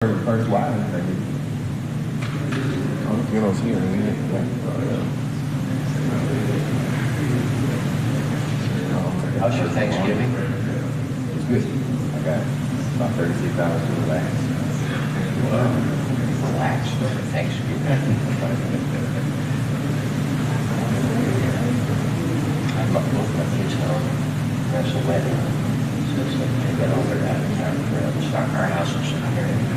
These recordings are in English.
First line, you know, here. How's your Thanksgiving? It's good. I got about 36 hours to relax. Relax for Thanksgiving. I'm up with my kids home. That's a wedding. So it's like they get over that and start our house or something.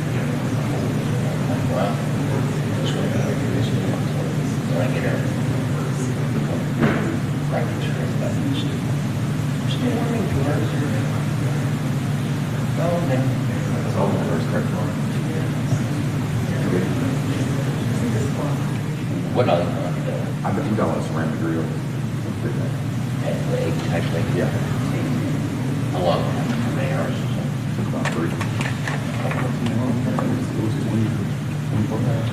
Well, that's what I do this. So I get her blankets for everybody. Still warming to her. Oh, no. It's all the first card for What other I bet you got a ceramic grill. and leg type thing? Yeah. How long? How many hours? It's about 3. It was 24 hours.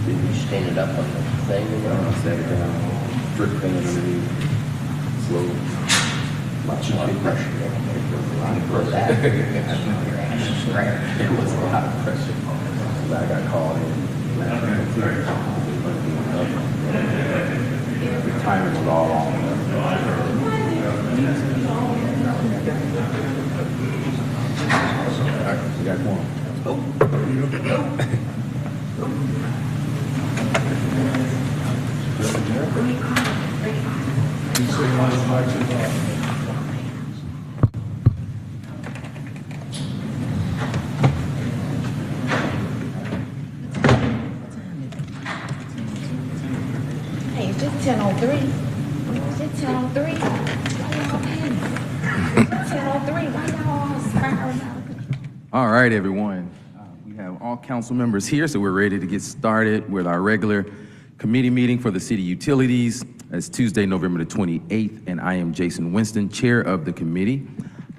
So you stand it up on the thing or whatever? Set it down, drip pan underneath, slow. Much a lot of pressure. For that. Your ass is square. It was a lot of pressure. So I got called in. The timing was all on. All right, we got one. Hey, it's just 10:03. It's just 10:03. Why y'all panic? It's 10:03. Why y'all spiraling out of control? All right, everyone. We have all council members here, so we're ready to get started with our regular committee meeting for the city utilities. It's Tuesday, November the 28th, and I am Jason Winston, chair of the committee.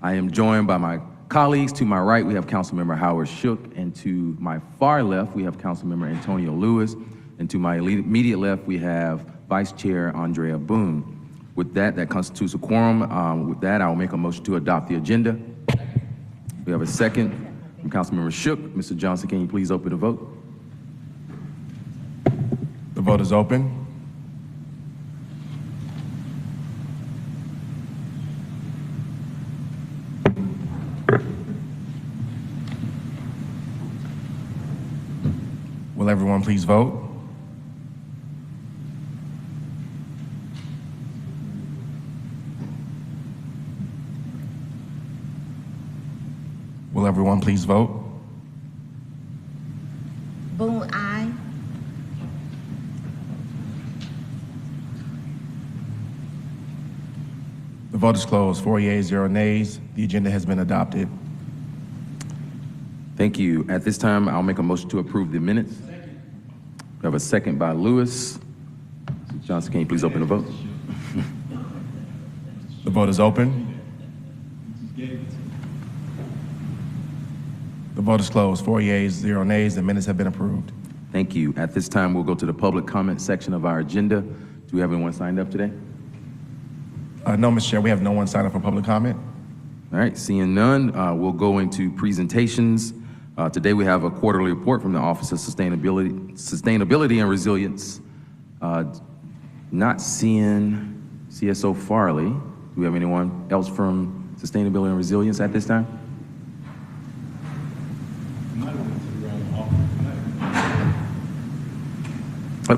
I am joined by my colleagues. To my right, we have Councilmember Howard Shook, and to my far left, we have Councilmember Antonio Lewis, and to my immediate left, we have Vice Chair Andrea Boone. With that, that constitutes a quorum. With that, I will make a motion to adopt the agenda. We have a second from Councilmember Shook. Mr. Johnson, can you please open the vote? The vote is open. Will everyone please vote? Will everyone please vote? Boone, aye. The vote is closed. 4 yeas, 0 nays. The agenda has been adopted. Thank you. At this time, I'll make a motion to approve the minutes. We have a second by Lewis. Mr. Johnson, can you please open the vote? The vote is open. The vote is closed. 4 yeas, 0 nays. The minutes have been approved. Thank you. At this time, we'll go to the public comment section of our agenda. Do we have anyone signed up today? No, Mr. Chair, we have no one signed up for public comment. All right, seeing none, we'll go into presentations. Today we have a quarterly report from the Office of Sustainability and Resilience. Not seeing CSO Farley. Do we have anyone else from Sustainability and Resilience at this time? I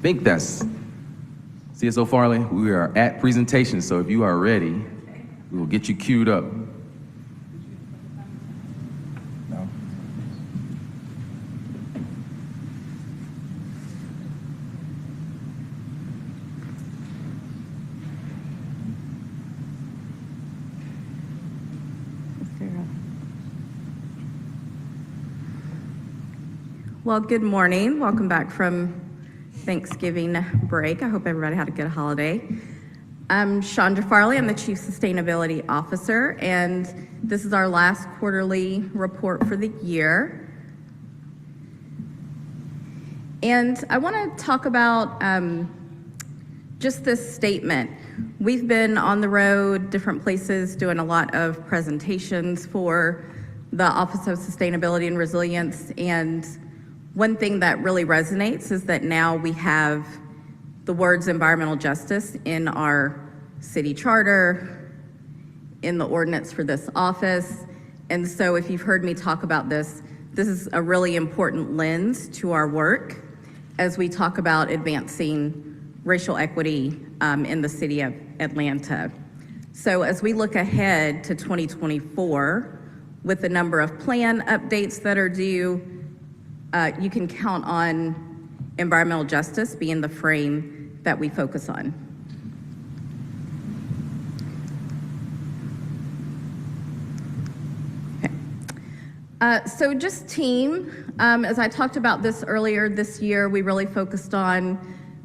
think that's CSO Farley. We are at presentation, so if you are ready, we will get you queued up. No. Well, good morning. Welcome back from Thanksgiving break. I hope everybody had a good holiday. I'm Chandra Farley. I'm the Chief Sustainability Officer, and this is our last quarterly report for the year. And I want to talk about just this statement. We've been on the road, different places, doing a lot of presentations for the Office of Sustainability and Resilience. And one thing that really resonates is that now we have the words environmental justice in our city charter, in the ordinance for this office. And so if you've heard me talk about this, this is a really important lens to our work as we talk about advancing racial equity in the city of Atlanta. So as we look ahead to 2024, with the number of plan updates that are due, you can count on environmental justice being the frame that we focus on. So just team, as I talked about this earlier this year, we really focused on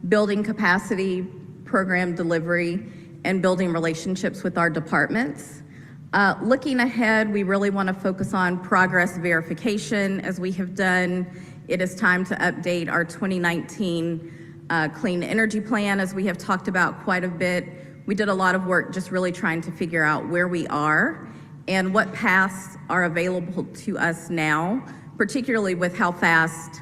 building capacity, program delivery, and building relationships with our departments. Looking ahead, we really want to focus on progress verification. As we have done, it is time to update our 2019 Clean Energy Plan, as we have talked about quite a bit. We did a lot of work just really trying to figure out where we are and what paths are available to us now, particularly with how fast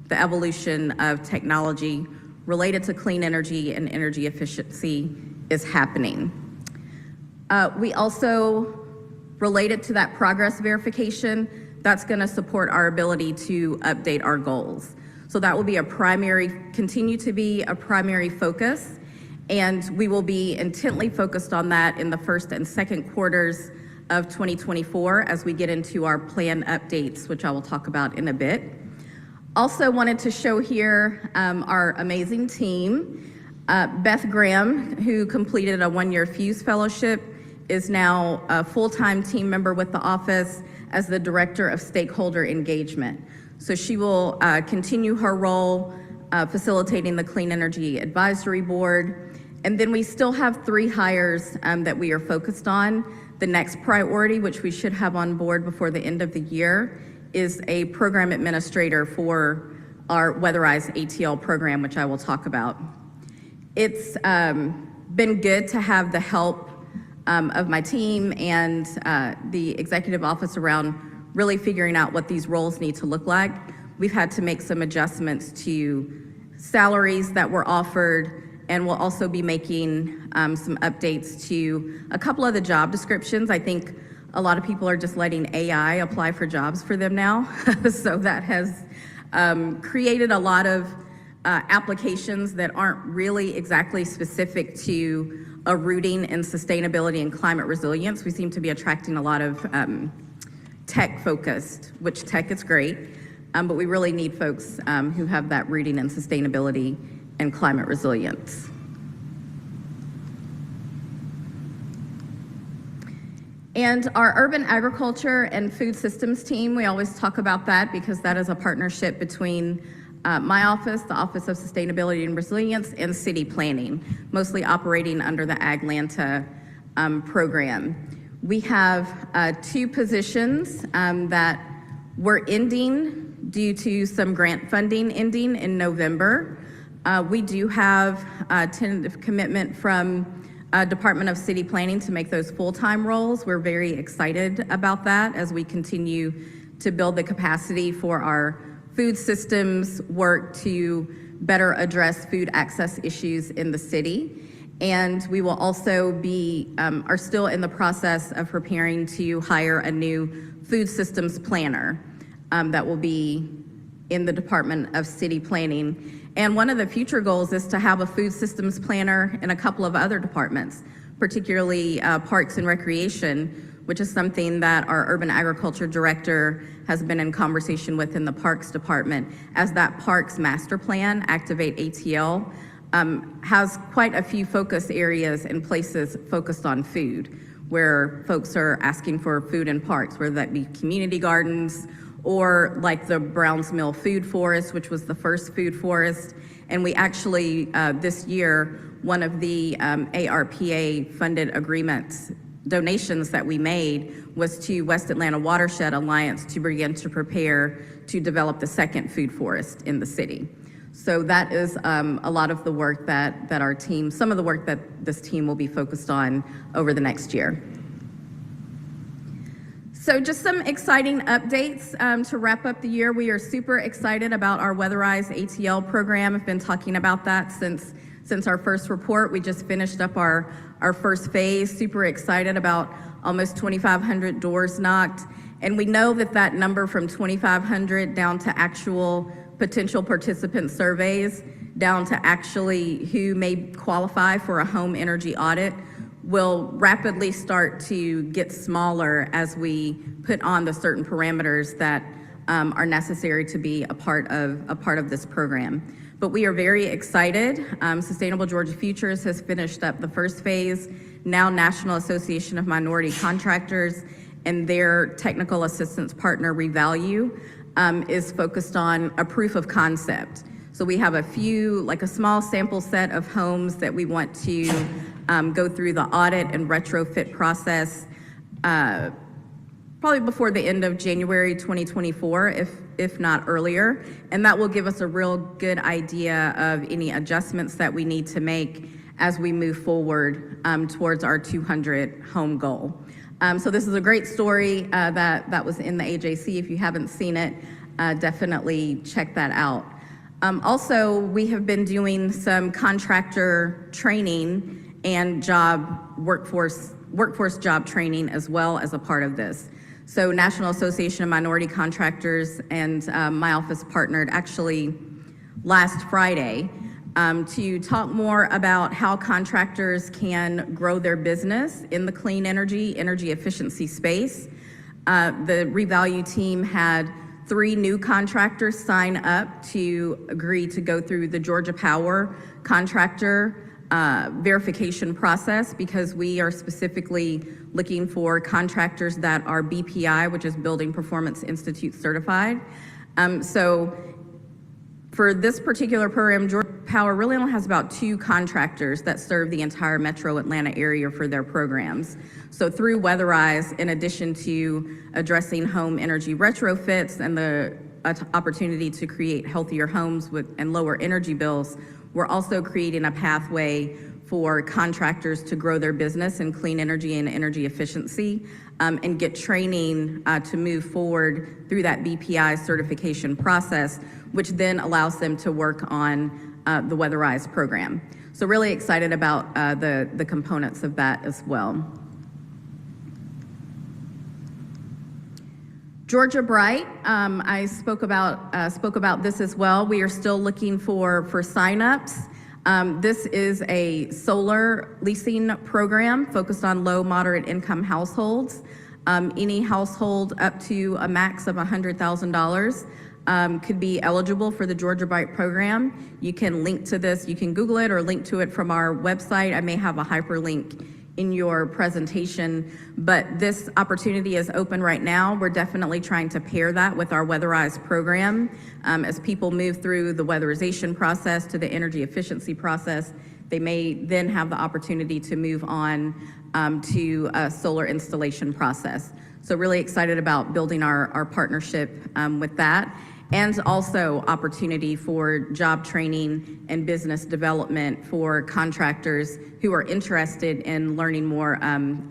the evolution of technology related to clean energy and energy efficiency is happening. We also, related to that progress verification, that's going to support our ability to update our goals. So that will be continue to be a primary focus, and we will be intently focused on that in the first and second quarters of 2024 as we get into our plan updates, which I will talk about in a bit. Also wanted to show here our amazing team. Beth Graham, who completed a one-year Fuse Fellowship, is now a full-time team member with the office as the Director of Stakeholder Engagement. So she will continue her role facilitating the Clean Energy Advisory Board. And then we still have 3 hires that we are focused on. The next priority, which we should have on board before the end of the year, is a program administrator for our weatherized ATL program, which I will talk about. It's been good to have the help of my team and the executive office around really figuring out what these roles need to look like. We've had to make some adjustments to salaries that were offered, and we'll also be making some updates to a couple of the job descriptions. I think a lot of people are just letting AI apply for jobs for them now. So that has created a lot of applications that aren't really exactly specific to a rooting in sustainability and climate resilience. We seem to be attracting a lot of tech-focused, which tech is great, but we really need folks who have that rooting in sustainability and climate resilience. And our urban agriculture and food systems team, we always talk about that because that is a partnership between my office, the Office of Sustainability and Resilience, and city planning, mostly operating under the Aglanta program. We have 2 positions that were ending due to some grant funding ending in November. We do have a tentative commitment from Department of City Planning to make those full-time roles. We're very excited about that as we continue to build the capacity for our food systems work to better address food access issues in the city. And we will also be, are still in the process of preparing to hire a new food systems planner that will be in the Department of City Planning. And one of the future goals is to have a food systems planner in a couple of other departments, particularly Parks and Recreation, which is something that our Urban Agriculture Director has been in conversation with in the Parks Department, as that Parks Master Plan, Activate ATL, has quite a few focus areas and places focused on food, where folks are asking for food in parks, whether that be community gardens or like the Browns Mill Food Forest, which was the first food forest. And we actually, this year, one of the ARPA funded agreements, donations that we made was to West Atlanta Watershed Alliance to begin to prepare to develop the second food forest in the city. So that is a lot of the work that our team, some of the work that this team will be focused on over the next year. So just some exciting updates to wrap up the year. We are super excited about our Weatherize ATL program. I've been talking about that since our first report. We just finished up our first phase. Super excited about almost 2,500 doors knocked. And we know that number from 2,500 down to actual potential participant surveys, down to actually who may qualify for a home energy audit, will rapidly start to get smaller as we put on the certain parameters that are necessary to be a part of this program. But we are very excited. Sustainable Georgia Futures has finished up the first phase. Now National Association of Minority Contractors and their technical assistance partner Revalue is focused on a proof of concept. So we have a small sample set of homes that we want to go through the audit and retrofit process probably before the end of January 2024, if not earlier. And that will give us a real good idea of any adjustments that we need to make as we move forward towards our 200 home goal. So this is a great story that was in the AJC. If you haven't seen it, definitely check that out. Also, we have been doing some contractor training and workforce job training as well as a part of this. So National Association of Minority Contractors and my office partnered actually last Friday to talk more about how contractors can grow their business in the clean energy efficiency space. The Revalue team had 3 new contractors sign up to agree to go through the Georgia Power contractor verification process, because we are specifically looking for contractors that are BPI, which is Building Performance Institute certified. So for this particular program, Georgia Power really only has about 2 contractors that serve the entire metro Atlanta area for their programs. So through Weatherize, in addition to addressing home energy retrofits and the opportunity to create healthier homes and lower energy bills, we're also creating a pathway for contractors to grow their business in clean energy and energy efficiency and get training to move forward through that BPI certification process, which then allows them to work on the Weatherize program. So really excited about the components of that as well. Georgia Bright, I spoke about this as well. We are still looking for signups. This is a solar leasing program focused on low, moderate income households. Any household up to a max of $100,000 could be eligible for the Georgia Bright program. You can link to this, you can Google it or link to it from our website. I may have a hyperlink in your presentation, but this opportunity is open right now. We're definitely trying to pair that with our Weatherize program. As people move through the weatherization process to the energy efficiency process, they may then have the opportunity to move on to a solar installation process. So really excited about building our partnership with that. And also opportunity for job training and business development for contractors who are interested in learning more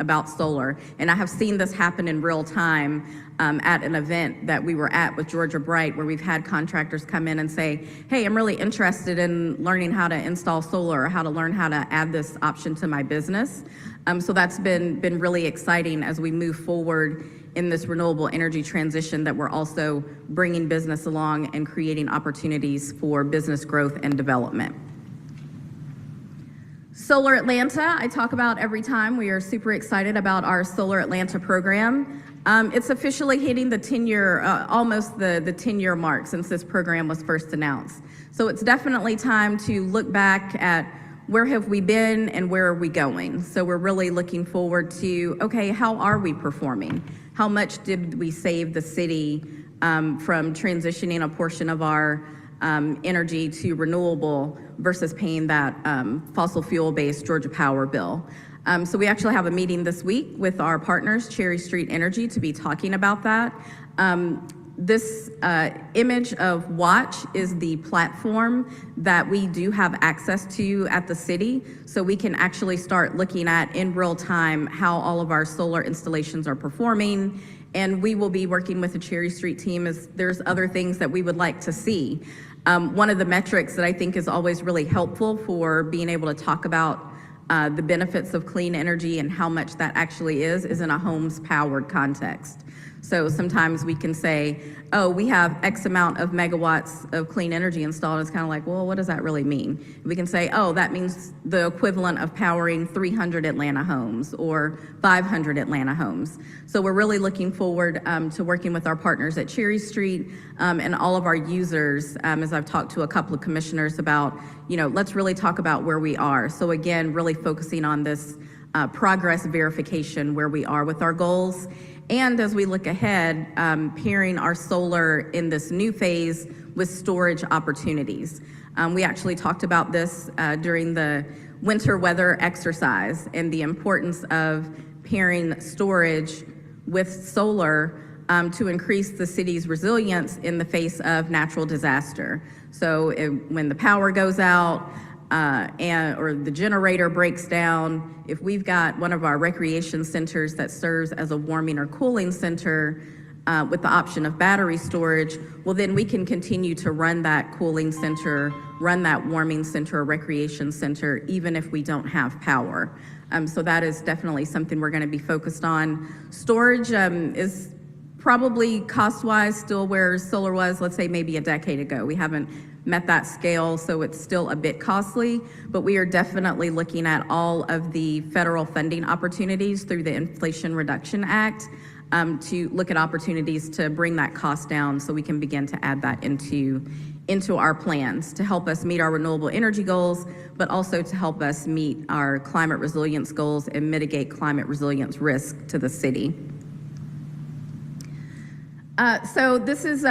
about solar. And I have seen this happen in real time at an event that we were at with Georgia Bright, where we've had contractors come in and say, hey, I'm really interested in learning how to install solar or how to learn how to add this option to my business. So that's been really exciting as we move forward in this renewable energy transition, that we're also bringing business along and creating opportunities for business growth and development. Solar Atlanta, I talk about every time. We are super excited about our Solar Atlanta program. It's officially hitting the 10-year, almost the 10-year mark since this program was first announced. So it's definitely time to look back at where have we been and where are we going? So we're really looking forward to, okay, how are we performing? How much did we save the city from transitioning a portion of our energy to renewable versus paying that fossil fuel-based Georgia Power bill? So we actually have a meeting this week with our partners, Cherry Street Energy, to be talking about that. This image of Watch is the platform that we do have access to at the city, so we can actually start looking at in real time how all of our solar installations are performing And we will be working with the Cherry Street team as there's other things that we would like to see. One of the metrics that I think is always really helpful for being able to talk about the benefits of clean energy and how much that actually is in a home's powered context. So sometimes we can say, oh, we have X amount of megawatts of clean energy installed. It's kind of like, well, what does that really mean? We can say, oh, that means the equivalent of powering 300 Atlanta homes or 500 Atlanta homes. So we're really looking forward to working with our partners at Cherry Street and all of our users, as I've talked to a couple of commissioners about, let's really talk about where we are. So again, really focusing on this progress verification where we are with our goals. And as we look ahead, pairing our solar in this new phase with storage opportunities. We actually talked about this during the winter weather exercise and the importance of pairing storage with solar to increase the city's resilience in the face of natural disaster. So when the power goes out, or the generator breaks down, if we've got one of our recreation centers that serves as a warming or cooling center with the option of battery storage, well, then we can continue to run that cooling center, run that warming center or recreation center, even if we don't have power. So that is definitely something we're going to be focused on. Storage is probably cost-wise still where solar was, let's say maybe a decade ago. We haven't met that scale, so it's still a bit costly, but we are definitely looking at all of the federal funding opportunities through the Inflation Reduction Act to look at opportunities to bring that cost down so we can begin to add that into our plans to help us meet our renewable energy goals, but also to help us meet our climate resilience goals and mitigate climate resilience risk to the city. So this is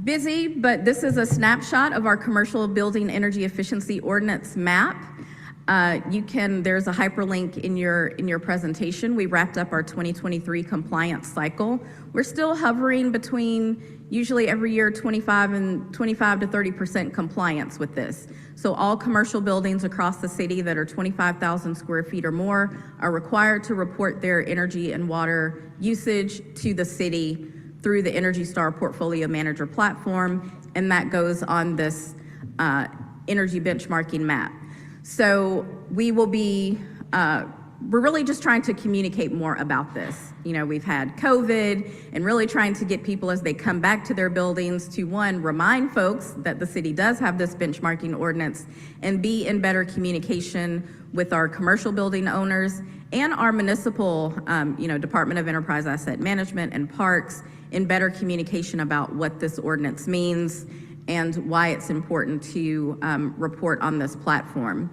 busy, but this is a snapshot of our commercial building energy efficiency ordinance map. There's a hyperlink in your presentation. We wrapped up our 2023 compliance cycle. We're still hovering between usually every year 25 to 30% compliance with this. So all commercial buildings across the city that are 25,000 square feet or more are required to report their energy and water usage to the city through the Energy Star Portfolio Manager platform, and that goes on this energy benchmarking map. So we will be, we're really just trying to communicate more about this. We've had COVID and really trying to get people as they come back to their buildings to, one, remind folks that the city does have this benchmarking ordinance, and be in better communication with our commercial building owners and our municipal, Department of Enterprise Asset Management and Parks, in better communication about what this ordinance means and why it's important to report on this platform.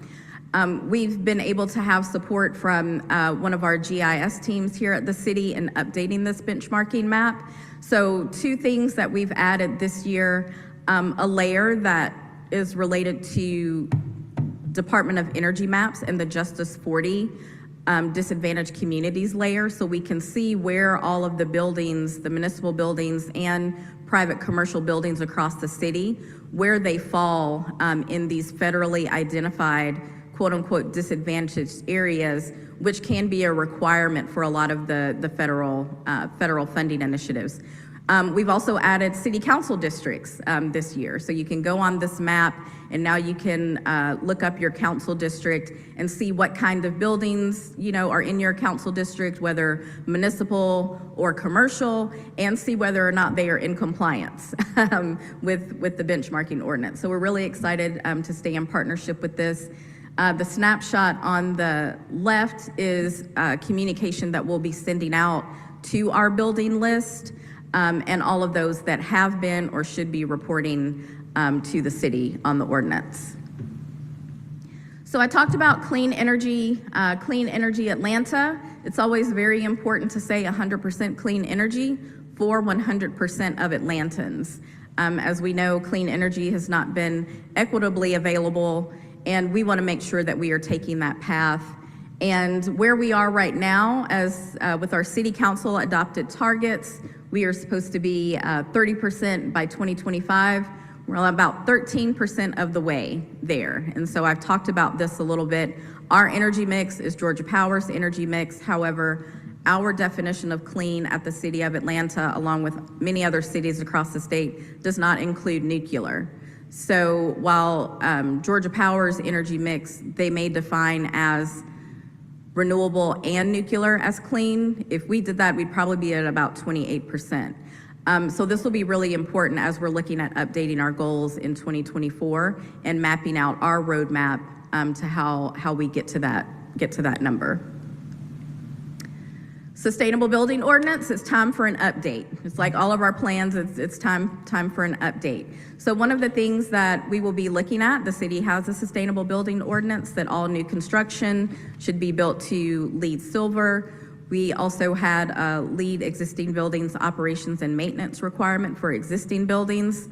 We've been able to have support from one of our GIS teams here at the city in updating this benchmarking map. So 2 things that we've added this year, a layer that is related to Department of Energy maps and the Justice 40 disadvantaged communities layer, so we can see where all of the buildings, the municipal buildings and private commercial buildings across the city, where they fall in these federally identified quote-unquote disadvantaged areas, which can be a requirement for a lot of the federal funding initiatives. We've also added city council districts this year. So you can go on this map and now you can look up your council district and see what kind of buildings, are in your council district, whether municipal or commercial, and see whether or not they are in compliance with the benchmarking ordinance. So we're really excited to stay in partnership with this. The snapshot on the left is communication that we'll be sending out to our building list. And all of those that have been or should be reporting to the city on the ordinance. So I talked about Clean Energy Atlanta. It's always very important to say 100% clean energy for 100% of Atlantans. As we know, clean energy has not been equitably available, and we want to make sure that we are taking that path. And where we are right now, as with our city council adopted targets, we are supposed to be 30% by 2025. We're about 13% of the way there. And so I've talked about this a little bit. Our energy mix is Georgia Power's energy mix. However, our definition of clean at the City of Atlanta, along with many other cities across the state, does not include nuclear. So while Georgia Power's energy mix, they may define as renewable and nuclear as clean. If we did that, we'd probably be at about 28%. So this will be really important as we're looking at updating our goals in 2024 and mapping out our roadmap to how we get to that number. Sustainable Building Ordinance, it's time for an update. It's like all of our plans, it's time for an update. So one of the things that we will be looking at, the city has a Sustainable Building Ordinance that all new construction should be built to LEED Silver. We also had a LEED existing buildings operations and maintenance requirement for existing buildings,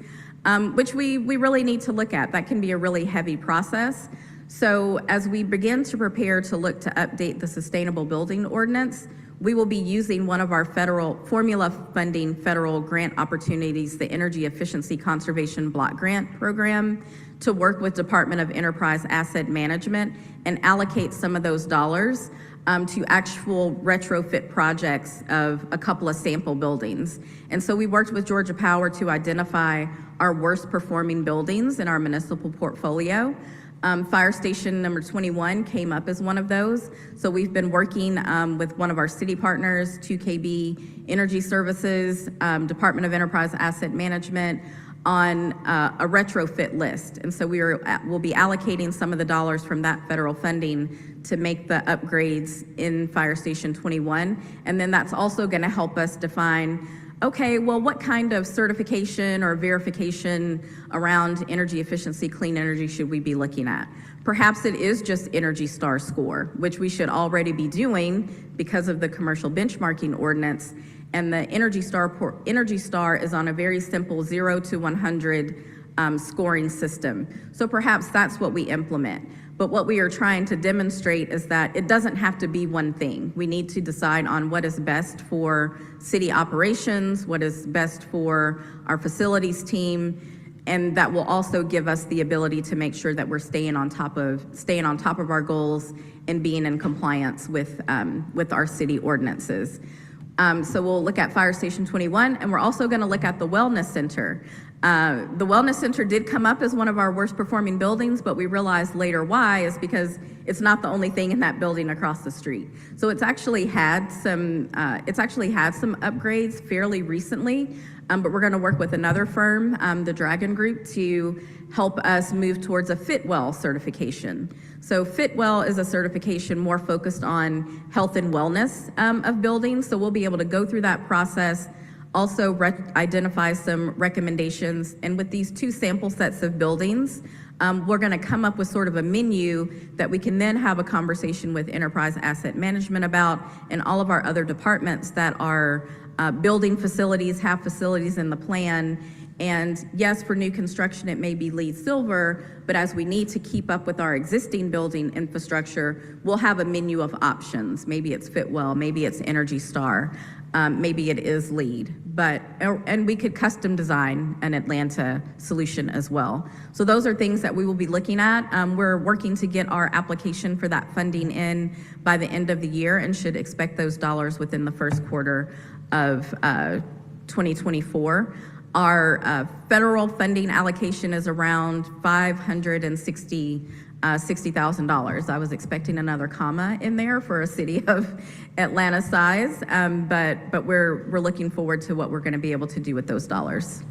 which we really need to look at. That can be a really heavy process. So as we begin to prepare to look to update the Sustainable Building Ordinance, we will be using one of our federal formula funding federal grant opportunities, the Energy Efficiency Conservation Block Grant Program, to work with Department of Enterprise Asset Management and allocate some of those dollars to actual retrofit projects of a couple of sample buildings. And so we worked with Georgia Power to identify our worst performing buildings in our municipal portfolio. Fire station number 21 came up as one of those. So we've been working with one of our city partners, 2KB Energy Services, Department of Enterprise Asset Management, on a retrofit list. And so we'll be allocating some of the dollars from that federal funding to make the upgrades in Fire Station 21. And then that's also gonna help us define, okay, well, what kind of certification or verification around energy efficiency, clean energy should we be looking at? Perhaps it is just Energy Star score, which we should already be doing because of the commercial benchmarking ordinance. And the Energy Star is on a very simple 0 to 100 scoring system. So perhaps that's what we implement. But what we are trying to demonstrate is that it doesn't have to be one thing. We need to decide on what is best for city operations, what is best for our facilities team, and that will also give us the ability to make sure that we're staying on top of our goals and being in compliance with our city ordinances. So we'll look at Fire Station 21, and we're also going to look at the Wellness Center. The Wellness Center did come up as one of our worst performing buildings, but we realized later why is because it's not the only thing in that building across the street. So it's actually had some upgrades fairly recently, but we're going to work with another firm, the Dragon Group, to help us move towards a Fitwell certification. So Fitwell is a certification more focused on health and wellness of buildings. So we'll be able to go through that process, also identify some recommendations. And with these two sample sets of buildings, we're going to come up with sort of a menu that we can then have a conversation with Enterprise Asset Management about, and all of our other departments that are building facilities, have facilities in the plan. And yes, for new construction, it may be LEED Silver, but as we need to keep up with our existing building infrastructure, we'll have a menu of options. Maybe it's Fitwell, maybe it's Energy Star, maybe it is LEED, and we could custom design an Atlanta solution as well. So those are things that we will be looking at. We're working to get our application for that funding in by the end of the year and should expect those dollars within the first quarter of 2024. Our federal funding allocation is around $560,000. I was expecting another comma in there for a city of Atlanta size, but we're looking forward to what we're going to be able to do with those dollars.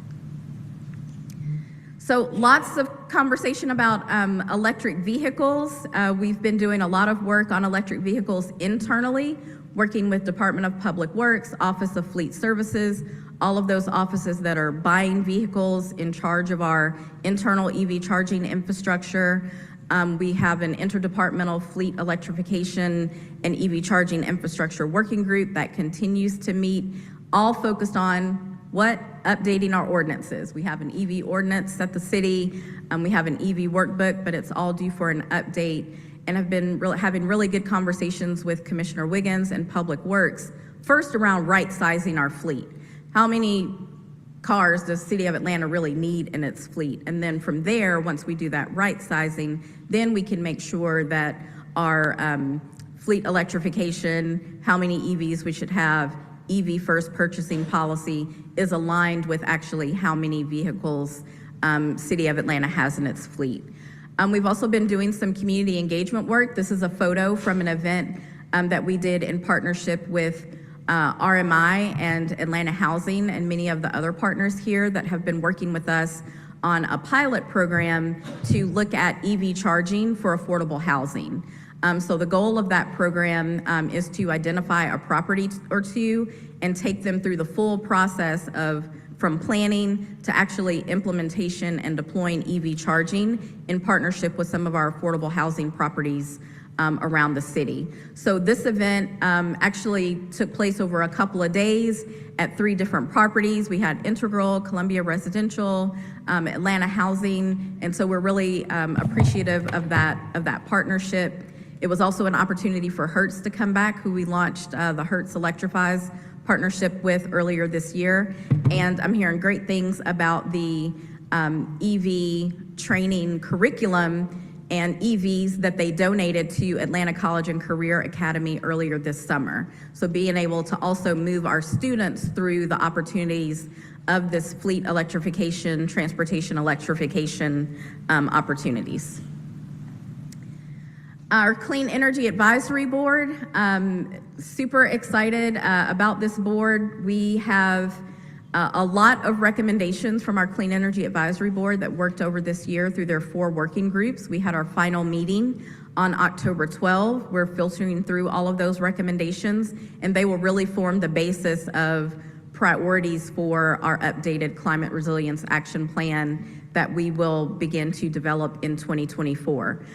So lots of conversation about electric vehicles. We've been doing a lot of work on electric vehicles internally, working with Department of Public Works, Office of Fleet Services, all of those offices that are buying vehicles in charge of our internal EV charging infrastructure. We have an interdepartmental fleet electrification and EV charging infrastructure working group that continues to meet, all focused on what? Updating our ordinances. We have an EV ordinance at the city, we have an EV workbook, but it's all due for an update, and have been having really good conversations with Commissioner Wiggins and Public Works, first around right-sizing our fleet. How many cars does the City of Atlanta really need in its fleet? And then from there, once we do that right sizing, then we can make sure that our fleet electrification, how many EVs we should have, EV first purchasing policy is aligned with actually how many vehicles City of Atlanta has in its fleet. We've also been doing some community engagement work. This is a photo from an event that we did in partnership with RMI and Atlanta Housing and many of the other partners here that have been working with us on a pilot program to look at EV charging for affordable housing. So the goal of that program is to identify a property or two and take them through the full process of from planning to actually implementation and deploying EV charging in partnership with some of our affordable housing properties around the city. So this event actually took place over a couple of days at 3 different properties. We had Integral, Columbia Residential, Atlanta Housing, and so we're really appreciative of that partnership. It was also an opportunity for Hertz to come back, who we launched the Hertz Electrifies partnership with earlier this year. And I'm hearing great things about the EV training curriculum and EVs that they donated to Atlanta College and Career Academy earlier this summer. So being able to also move our students through the opportunities of this fleet electrification, transportation electrification opportunities. Our Clean Energy Advisory Board, super excited about this board. We have a lot of recommendations from our Clean Energy Advisory Board that worked over this year through their 4 working groups. We had our final meeting on October 12. We're filtering through all of those recommendations, and they will really form the basis of priorities for our updated Climate Resilience Action Plan that we will begin to develop in 2024.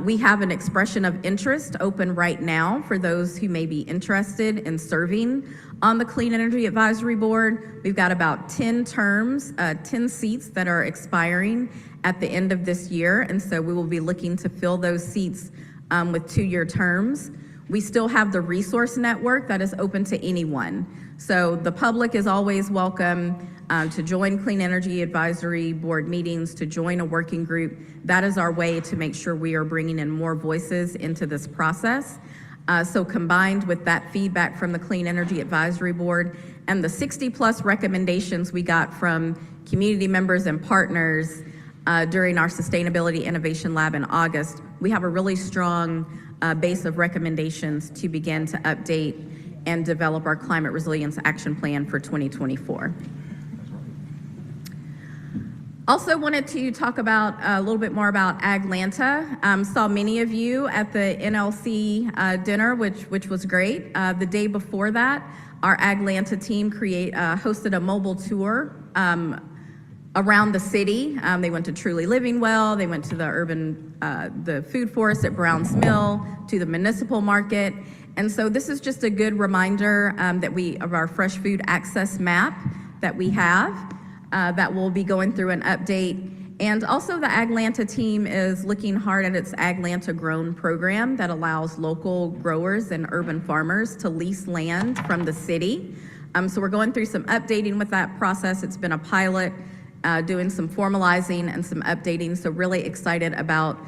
We have an expression of interest open right now for those who may be interested in serving on the Clean Energy Advisory Board. We've got about 10 terms, 10 seats that are expiring at the end of this year, and so we will be looking to fill those seats with 2-year terms. We still have the resource network that is open to anyone. So the public is always welcome to join Clean Energy Advisory Board meetings, to join a working group. That is our way to make sure we are bringing in more voices into this process. So combined with that feedback from the Clean Energy Advisory Board and the 60+ recommendations we got from community members and partners during our Sustainability Innovation Lab in August, we have a really strong base of recommendations to begin to update and develop our Climate Resilience Action Plan for 2024. Also wanted to talk about a little bit more about Aglanta. Saw many of you at the NLC dinner, which was great. The day before that, our Aglanta team hosted a mobile tour around the city. They went to Truly Living Well, they went to the food forest at Browns Mill, to the municipal market. And so this is just a good reminder of our fresh food access map that we have. That we'll be going through an update. And also the Aglanta team is looking hard at its Aglanta Grown program that allows local growers and urban farmers to lease land from the city. So we're going through some updating with that process. It's been a pilot, doing some formalizing and some updating. So really excited about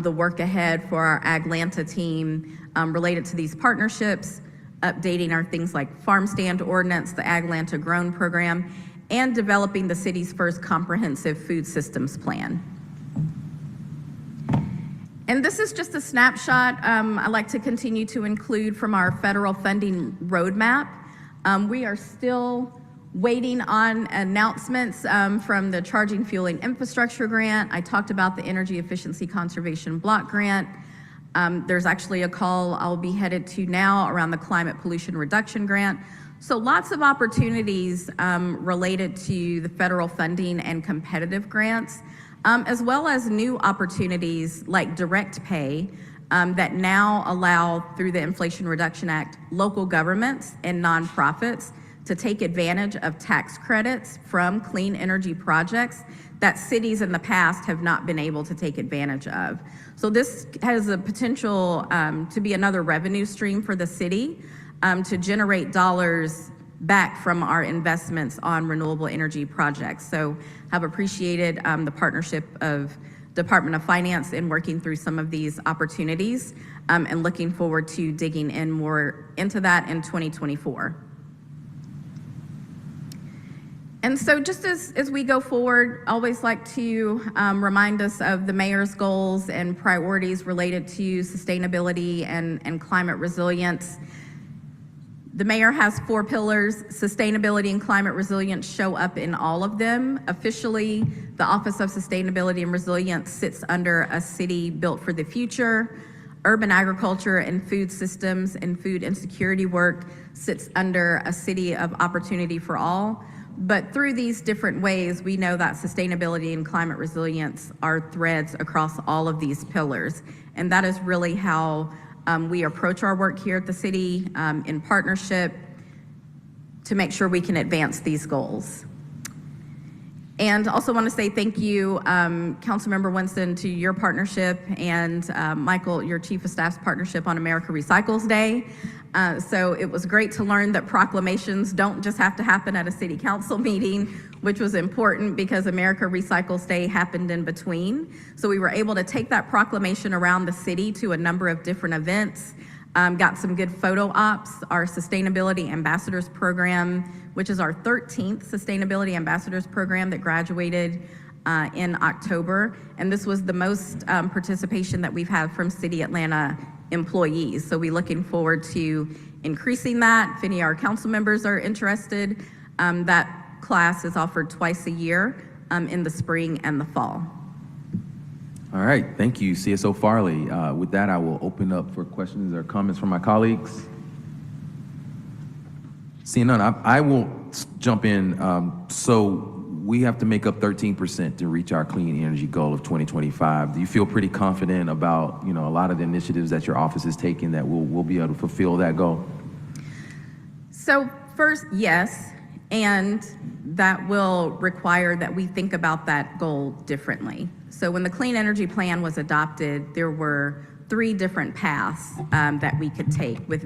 the work ahead for our Aglanta team related to these partnerships, updating our things like farm stand ordinance, the Aglanta Grown program, and developing the city's first comprehensive food systems plan. And this is just a snapshot I like to continue to include from our federal funding roadmap. We are still waiting on announcements from the Charging Fueling Infrastructure Grant. I talked about the Energy Efficiency Conservation Block Grant. There's actually a call I'll be headed to now around the Climate Pollution Reduction Grant. So lots of opportunities related to the federal funding and competitive grants, as well as new opportunities like direct pay that now allow, through the Inflation Reduction Act, local governments and nonprofits to take advantage of tax credits from clean energy projects that cities in the past have not been able to take advantage of. So this has a potential to be another revenue stream for the city, to generate dollars back from our investments on renewable energy projects. So have appreciated the partnership of Department of Finance in working through some of these opportunities, and looking forward to digging in more into that in 2024. And so just as we go forward, I always like to remind us of the mayor's goals and priorities related to sustainability and climate resilience. The mayor has 4 pillars. Sustainability and climate resilience show up in all of them. Officially, the Office of Sustainability and Resilience sits under a city built for the future. Urban agriculture and food systems and food insecurity work sits under a city of opportunity for all. But through these different ways, we know that sustainability and climate resilience are threads across all of these pillars. And that is really how we approach our work here at the city, in partnership to make sure we can advance these goals. And also want to say thank you, Councilmember Winston, to your partnership, and Michael, your Chief of Staff's partnership on America Recycles Day. So it was great to learn that proclamations don't just have to happen at a city council meeting, which was important because America Recycles Day happened in between. So we were able to take that proclamation around the city to a number of different events. Got some good photo ops. Our Sustainability Ambassadors Program, which is our 13th Sustainability Ambassadors Program that graduated in October. And this was the most participation that we've had from City Atlanta employees. So we're looking forward to increasing that. If any of our council members are interested, that class is offered twice a year in the spring and the fall. All right, thank you, CSO Farley. With that, I will open up for questions or comments from my colleagues. Seeing none, I will jump in. So we have to make up 13% to reach our clean energy goal of 2025. Do you feel pretty confident about, a lot of the initiatives that your office is taking that we'll be able to fulfill that goal? So first, yes, and that will require that we think about that goal differently. So when the Clean Energy Plan was adopted, there were 3 different paths that we could take with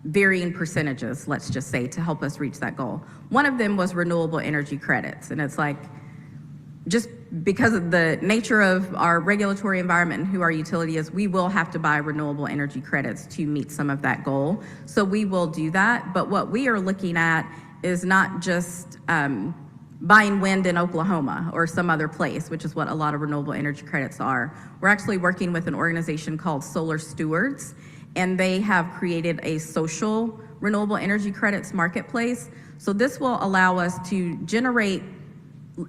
varying percentages, let's just say, to help us reach that goal. One of them was renewable energy credits, and it's like, just because of the nature of our regulatory environment and who our utility is, we will have to buy renewable energy credits to meet some of that goal. So we will do that, but what we are looking at is not just buying wind in Oklahoma or some other place, which is what a lot of renewable energy credits are. We're actually working with an organization called Solar Stewards, and they have created a social renewable energy credits marketplace. So this will allow us to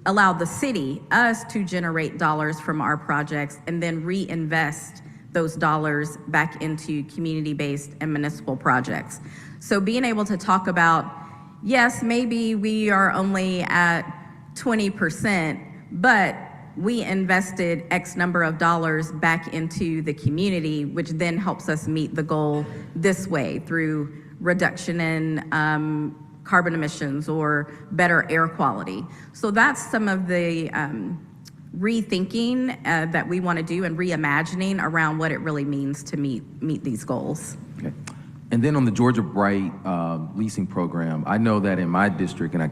allow the city, us to generate dollars from our projects and then reinvest those dollars back into community-based and municipal projects. So being able to talk about, yes, maybe we are only at 20%, but we invested X number of dollars back into the community, which then helps us meet the goal this way through reduction in carbon emissions or better air quality. So that's some of the rethinking that we want to do and reimagining around what it really means to meet these goals. Okay. And then on the Georgia Bright leasing program, I know that in my district, and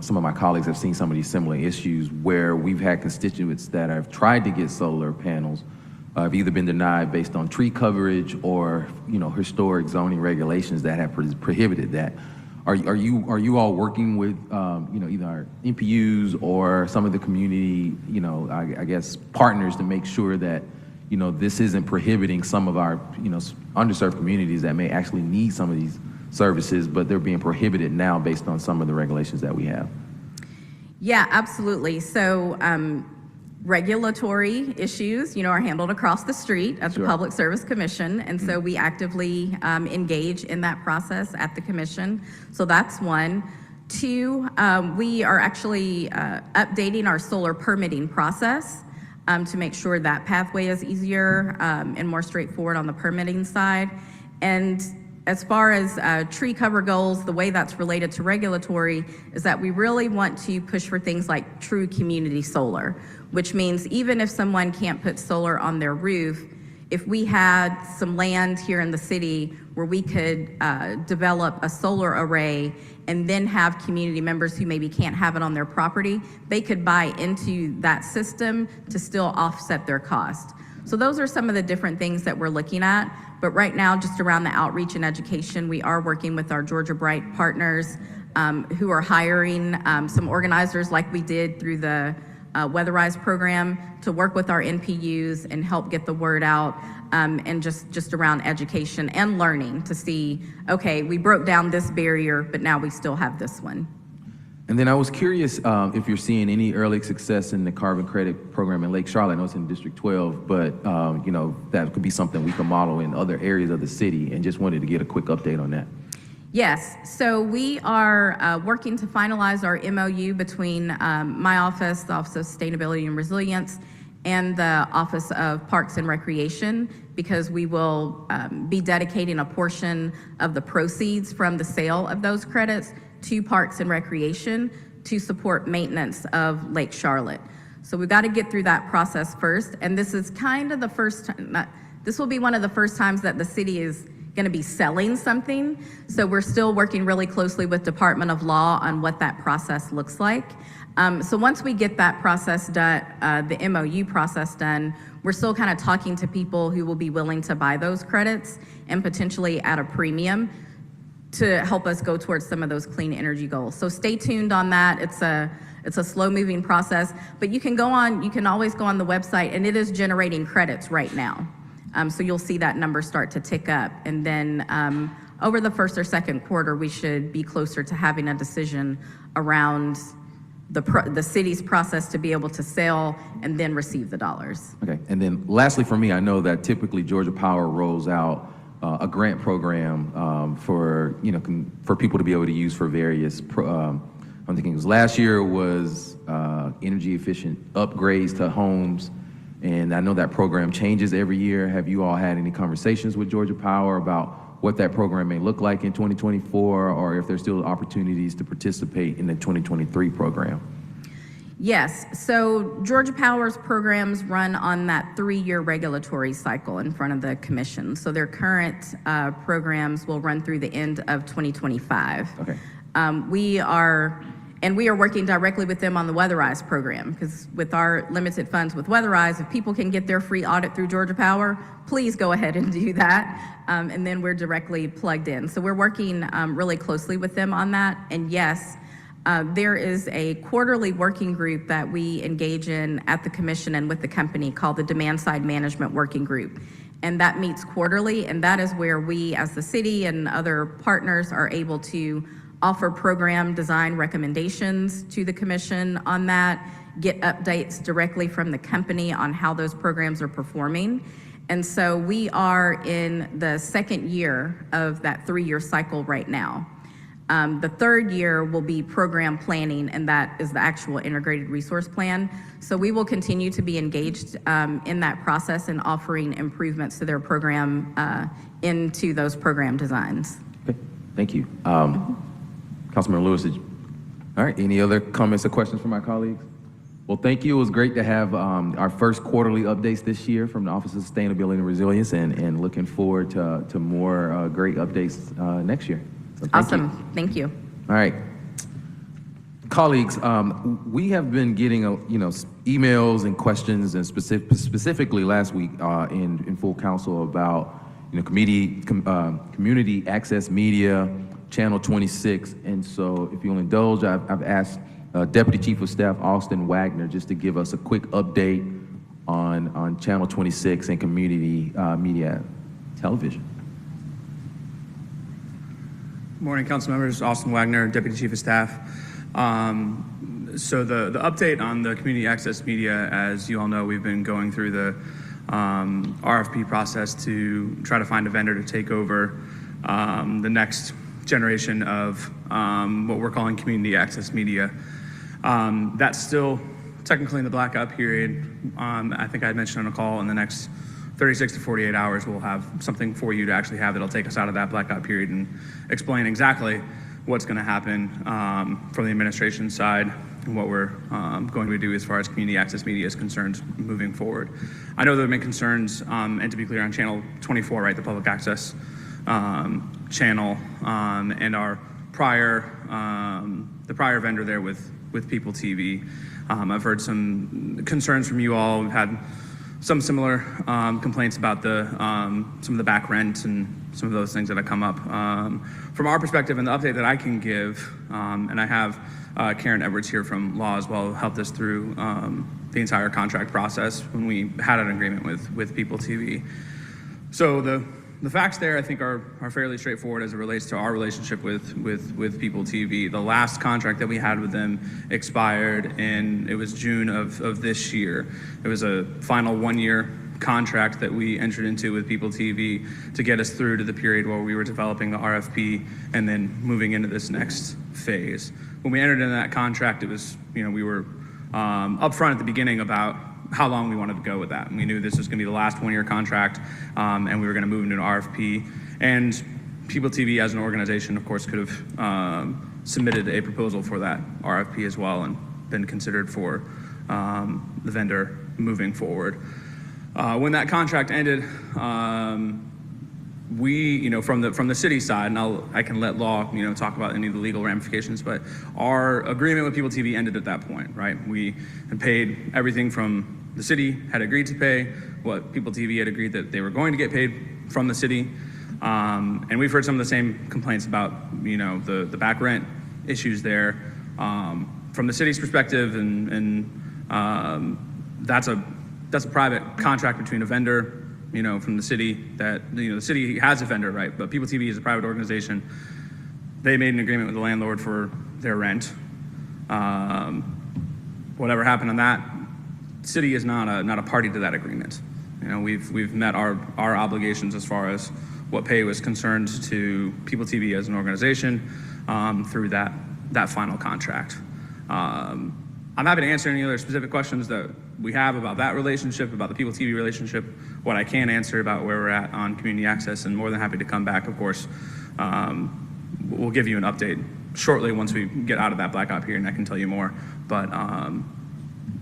some of my colleagues have seen some of these similar issues where we've had constituents that have tried to get solar panels, have either been denied based on tree coverage or historic zoning regulations that have prohibited that. Are you all working with either our NPUs or some of the community I guess partners to make sure that this isn't prohibiting some of our underserved communities that may actually need some of these services, but they're being prohibited now based on some of the regulations that we have? Yeah, absolutely. So regulatory issues, are handled across the street at the Public Service Commission, and so we actively engage in that process at the commission. So that's one. 2, we are actually updating our solar permitting process to make sure that pathway is easier and more straightforward on the permitting side. And as far as tree cover goals, the way that's related to regulatory is that we really want to push for things like true community solar, which means even if someone can't put solar on their roof, if we had some land here in the city where we could develop a solar array and then have community members who maybe can't have it on their property, they could buy into that system to still offset their cost. So those are some of the different things that we're looking at. But right now, just around the outreach and education, we are working with our Georgia Bright partners who are hiring some organizers like we did through the Weatherize program to work with our NPUs and help get the word out, and just around education and learning to see, okay, we broke down this barrier, but now we still have this one. And then I was curious if you're seeing any early success in the carbon credit program in Lake Charlotte. I know it's in District 12, but you know, that could be something we can model in other areas of the city, and just wanted to get a quick update on that. Yes, so we are working to finalize our MOU between my office, the Office of Sustainability and Resilience, and the Office of Parks and Recreation, because we will be dedicating a portion of the proceeds from the sale of those credits to Parks and Recreation to support maintenance of Lake Charlotte. So we've got to get through that process first, and this is kind of the first time, this will be one of the first times that the city is going to be selling something. So we're still working really closely with Department of Law on what that process looks like. So once we get that process done, the MOU process done, we're still kind of talking to people who will be willing to buy those credits and potentially at a premium to help us go towards some of those clean energy goals. So stay tuned on that. It's a slow moving process, but you can always go on the website, and it is generating credits right now. So you'll see that number start to tick up. And then over the first or second quarter, we should be closer to having a decision around the city's process to be able to sell and then receive the dollars. Okay, and then lastly for me, I know that typically Georgia Power rolls out a grant program for people to be able to use for various, I'm thinking it was last year was energy efficient upgrades to homes. And I know that program changes every year. Have you all had any conversations with Georgia Power about what that program may look like in 2024, or if there's still opportunities to participate in the 2023 program? Yes, so Georgia Power's programs run on that 3-year regulatory cycle in front of the commission. So their current programs will run through the end of 2025. Okay. We are working directly with them on the Weatherize program, because with our limited funds with Weatherize, if people can get their free audit through Georgia Power, please go ahead and do that. And then we're directly plugged in. So we're working really closely with them on that. And yes, there is a quarterly working group that we engage in at the commission and with the company called the Demand Side Management Working Group. And that meets quarterly, and that is where we as the city and other partners are able to offer program design recommendations to the commission on that, get updates directly from the company on how those programs are performing. And so we are in the second year of that 3-year cycle right now. The third year will be program planning, and that is the actual integrated resource plan. So we will continue to be engaged in that process and offering improvements to their program into those program designs. Okay, thank you. Councilman Lewis, all right, any other comments or questions from my colleagues? Well, thank you. It was great to have our first quarterly updates this year from the Office of Sustainability and Resilience, and looking forward to more great updates next year. So Awesome, thank you. All right. Colleagues, we have been getting emails and questions, and specifically last week in full council about community access media, Channel 26, and so if you'll indulge, I've asked Deputy Chief of Staff Austin Wagner just to give us a quick update on Channel 26 and community media television. Morning, council members. Austin Wagner, Deputy Chief of Staff. So the update on the community access media, as you all know, we've been going through the RFP process to try to find a vendor to take over the next generation of what we're calling community access media. That's still technically in the blackout period. I think I had mentioned on a call in the next 36 to 48 hours, we'll have something for you to actually have that'll take us out of that blackout period and explain exactly what's going to happen from the administration side what we're going to do as far as community access media is concerned moving forward. I know there have been concerns, and to be clear, on Channel 24, right, the public access channel, and our the prior vendor there with People TV. I've heard some concerns from you all. We've had some similar complaints about some of the back rent and some of those things that have come up. From our perspective, and the update that I can give, and I have Karen Edwards here from Law as well, helped us through the entire contract process when we had an agreement with People TV. So the facts there, I think, are fairly straightforward as it relates to our relationship with People TV. The last contract that we had with them expired, and it was June of this year. It was a final 1-year contract that we entered into with People TV to get us through to the period where we were developing the RFP and then moving into this next phase. When we entered into that contract, it was, we were upfront at the beginning about how long we wanted to go with that. And we knew this was going to be the last 1-year contract, and we were going to move into an RFP. And People TV as an organization, of course, could have submitted a proposal for that RFP as well and been considered for the vendor moving forward. When that contract ended, we, from the city side, and I can let Law, talk about any of the legal ramifications, but our agreement with People TV ended at that point, right? We had paid everything from the city had agreed to pay, what People TV had agreed that they were going to get paid from the city, and we've heard some of the same complaints about, the back rent issues there from the city's perspective, and that's a private contract between a vendor, from the city that, the city has a vendor, right? But People TV is a private organization. They made an agreement with the landlord for their rent. Whatever happened on that, city is not a party to that agreement. We've met our obligations as far as what pay was concerned to People TV as an organization through that final contract. I'm happy to answer any other specific questions that we have about that relationship, about the People TV relationship, what I can answer about where we're at on community access, and more than happy to come back, of course. We'll give you an update shortly once we get out of that blackout period, and I can tell you more. But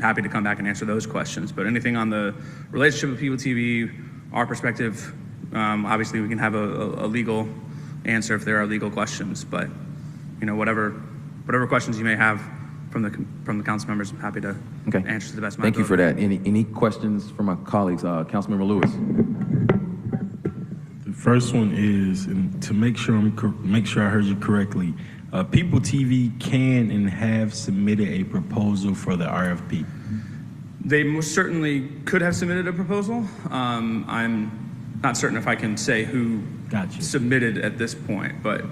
happy to come back and answer those questions. But anything on the relationship with People TV, our perspective, obviously we can have a legal answer if there are legal questions. But whatever questions you may have from the council members, I'm happy to answer to the best of my Thank you for ability. that. Any questions from my colleagues? Councilmember Lewis. The first one is, and to make sure I heard you correctly, People TV can and have submitted a proposal for the RFP. They most certainly could have submitted a proposal. I'm not certain if I can say who Gotcha. submitted at this point, but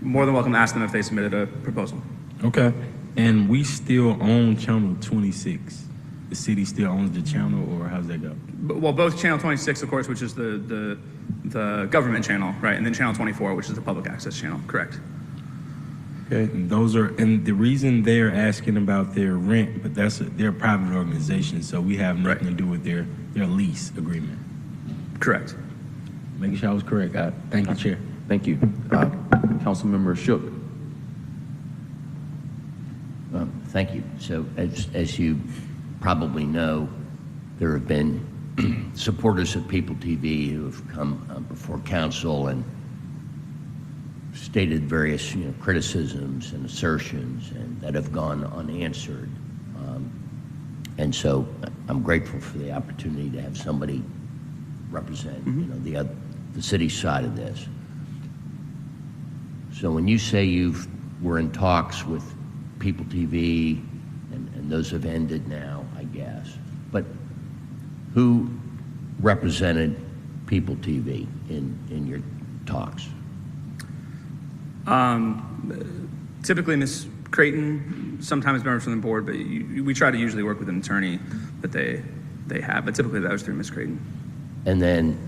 more than welcome to ask them if they submitted a proposal. Okay. And we still own Channel 26. The city still owns the channel, or how's that go? Well, both Channel 26, of course, which is the government channel, right, and then Channel 24, which is the public access channel, correct? Okay. And the reason they're asking about their rent, but they're a private organization, so we have nothing to do with their lease agreement. Correct. Making sure I was correct. Thank you, Chair. Thank you. Councilmember Shook. Thank you. So as you probably know, there have been supporters of People TV who have come before council and stated various criticisms and assertions and that have gone unanswered. And so I'm grateful for the opportunity to have somebody represent the city side of this. So when you say you were in talks with People TV, and those have ended now, I guess, but who represented People TV in your talks? Typically, Ms. Creighton, sometimes members from the board, but we try to usually work with an attorney that they have, but typically that was through Ms. Creighton. And then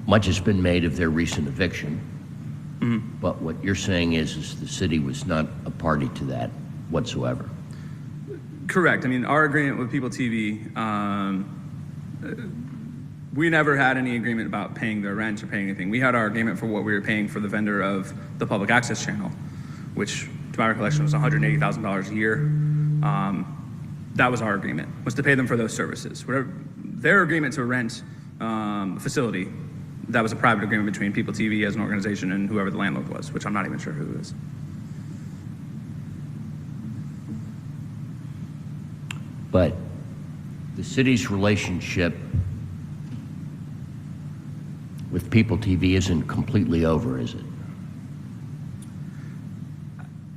much has been made of their recent eviction, but what you're saying is the city was not a party to that whatsoever. Correct. I mean, our agreement with People TV, we never had any agreement about paying their rent or paying anything. We had our agreement for what we were paying for the vendor of the public access channel, which to my recollection, was $180,000 a year. That was our agreement, was to pay them for those services. Whatever, their agreement to rent a facility, that was a private agreement between People TV as an organization and whoever the landlord was, which I'm not even sure who it is. But the city's relationship with People TV isn't completely over, is it?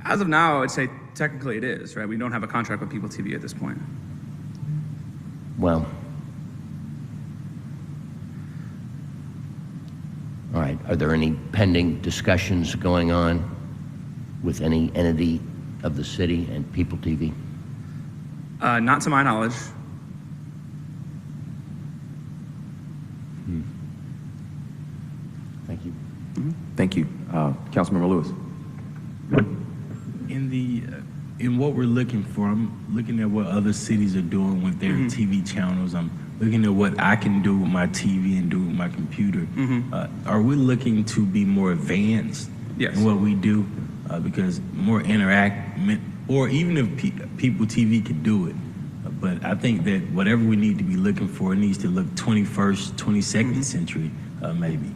As of now, I would say technically it is, right? We don't have a contract with People TV at this point. Well, all right. Are there any pending discussions going on with any entity of the city and People TV? Not to my knowledge. Thank you. Thank you. Councilmember Lewis. In what we're looking for, I'm looking at what other cities are doing with their TV channels. I'm looking at what I can do with my TV and do with my computer. Are we looking to be more advanced Yes. in what we do? Because more or even if People TV could do it. But I think that whatever we need to be looking for, it needs to look 21st, 22nd century, maybe.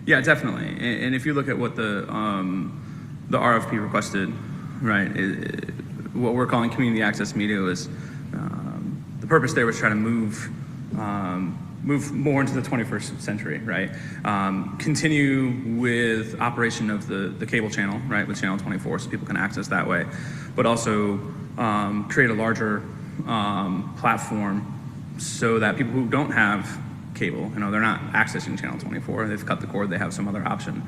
Yeah, definitely. And if you look at what the RFP requested, right, what we're calling community access media is the purpose there was try to move more into the 21st century, right? Continue with operation of the cable channel, right, with Channel 24, so people can access that way, but also create a larger platform so that people who don't have cable, they're not accessing Channel 24, they've cut the cord, they have some other option,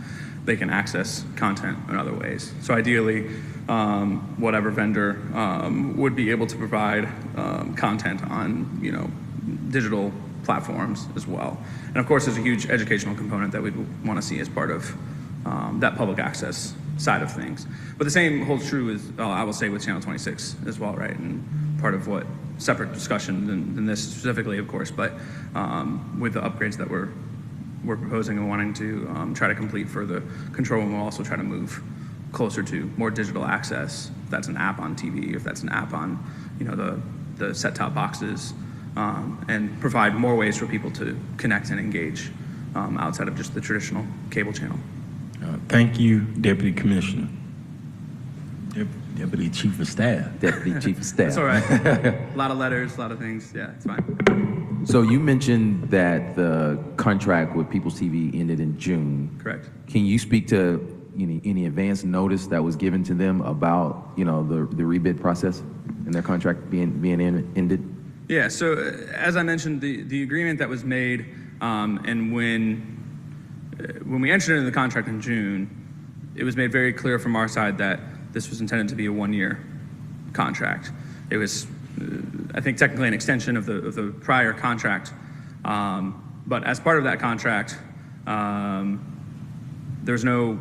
they can access content in other ways. So ideally, whatever vendor would be able to provide content on, digital platforms as well. And of course, there's a huge educational component that we'd want to see as part of that public access side of things. But the same holds true with, I will say, with Channel 26 as well, right? And part of what, separate discussion than this specifically, of course, but with the upgrades that we're proposing and wanting to try to complete for the control room, we'll also try to move closer to more digital access. If that's an app on TV, if that's an app on, the set-top boxes, and provide more ways for people to connect and engage outside of just the traditional cable channel. Thank you, Deputy Commissioner. Deputy Chief of Staff. Deputy Chief of Staff. That's all right. A lot of letters, a lot of things. Yeah, it's fine. So you mentioned that the contract with People's TV ended in June. Correct. Can you speak to any advance notice that was given to them about, the rebid process and their contract being ended? Yeah, so as I mentioned, the agreement that was made, and when we entered into the contract in June, it was made very clear from our side that this was intended to be a one-year contract. It was, I think, technically an extension of the prior contract, but as part of that contract, there's no,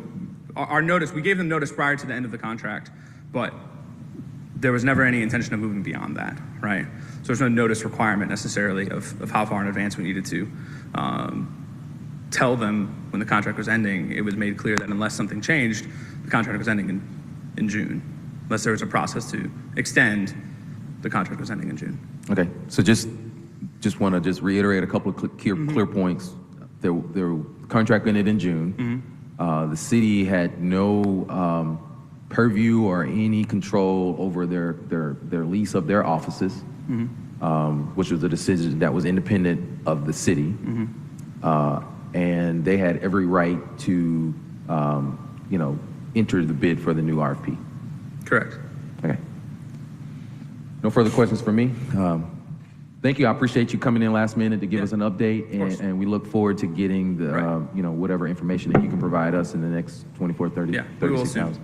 our notice, we gave them notice prior to the end of the contract, but there was never any intention of moving beyond that, right? So there's no notice requirement necessarily of how far in advance we needed to tell them when the contract was ending. It was made clear that unless something changed, the contract was ending in June. Unless there was a process to extend, the contract was ending in June. Okay, so just want to reiterate a couple of clear points. Their contract ended in June. The city had no purview or any control over their lease of their offices, which was a decision that was independent of the city. And they had every right to, enter the bid for the new RFP. Correct. Okay. No further questions for me. Thank you. I appreciate you coming in last minute to give us an update, and we look forward to getting the, whatever information that you can provide us in the next 24, 30, Yeah, we will 36 soon. hours.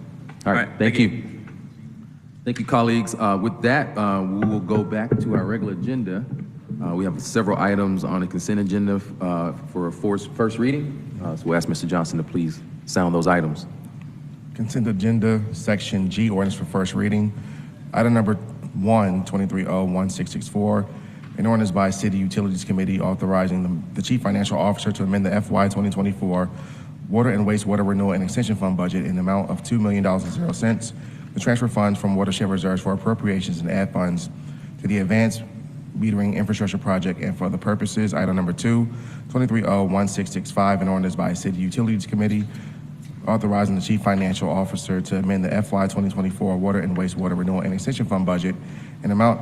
All right. Thank you. Thank you, colleagues. With that, we will go back to our regular agenda. We have several items on the consent agenda for a first reading. So we'll ask Mr. Johnson to please sound those items. Consent agenda, section G, ordinance for first reading. Item number 1, 23-0-1664, an ordinance by City Utilities Committee authorizing the Chief Financial Officer to amend the FY 2024 Water and Wastewater Renewal and Extension Fund budget in the amount of $2 million and 0 cents to transfer funds from watershed reserves for appropriations and add funds to the Advanced Metering Infrastructure Project and for other purposes. Item number 2, 23O1665, an ordinance by City Utilities Committee authorizing the Chief Financial Officer to amend the FY 2024 Water and Wastewater Renewal and Extension Fund budget in the amount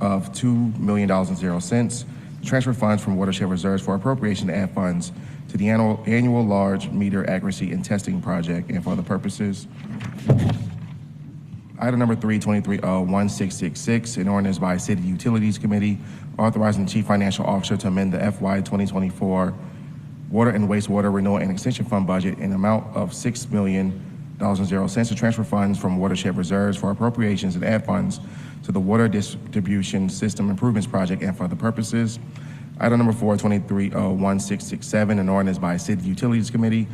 of $2 million and 0 cents to transfer funds from watershed reserves for appropriation to add funds to the annual large meter accuracy and testing project and for other purposes. Item number 3, 23O1666, an ordinance by City Utilities Committee authorizing the Chief Financial Officer to amend the FY 2024 Water and Wastewater Renewal and Extension Fund budget in the amount of $6 million and 0 cents to transfer funds from watershed reserves for appropriations and add funds to the Water Distribution System Improvements Project and for other purposes. Item number 4, 23O1667, an ordinance by City Utilities Committee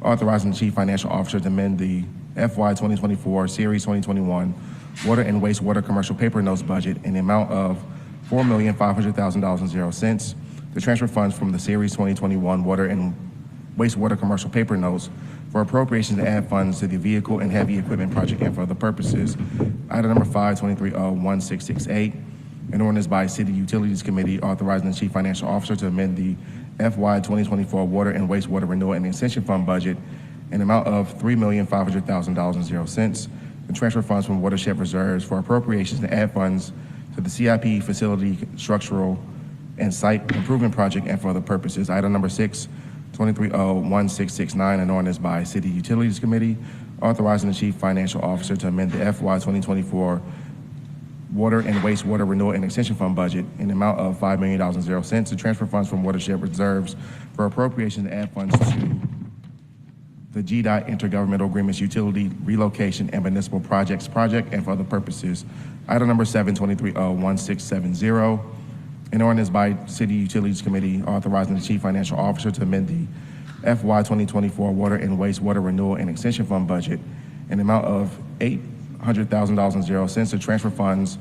authorizing the Chief Financial Officer to amend the FY 2024 Series 2021 Water and Wastewater Commercial Paper Notes budget in the amount of $4,500,000 and 0 cents to transfer funds from the Series 2021 Water and Wastewater Commercial Paper Notes for appropriations to add funds to the Vehicle and Heavy Equipment Project and for other purposes. Item number 5, 23O1668, an ordinance by City Utilities Committee authorizing the Chief Financial Officer to amend the FY 2024 Water and Wastewater Renewal and Extension Fund budget in the amount of $3,500,000 and 0 cents to transfer funds from watershed reserves for appropriations to add funds to the CIP Facility Structural and Site Improvement Project and for other purposes. Item number 6, 23O1669, an ordinance by City Utilities Committee authorizing the Chief Financial Officer to amend the FY 2024 Water and Wastewater Renewal and Extension Fund budget in the amount of $5 million and 0 cents to transfer funds from watershed reserves for appropriation to add funds to the GDOT Intergovernmental Agreements Utility Relocation and Municipal Projects Project and for other purposes. Item number 7, 23O1670, an ordinance by City Utilities Committee authorizing the Chief Financial Officer to amend the FY 2024 Water and Wastewater Renewal and Extension Fund budget in the amount of $800,000 and 0 cents to transfer funds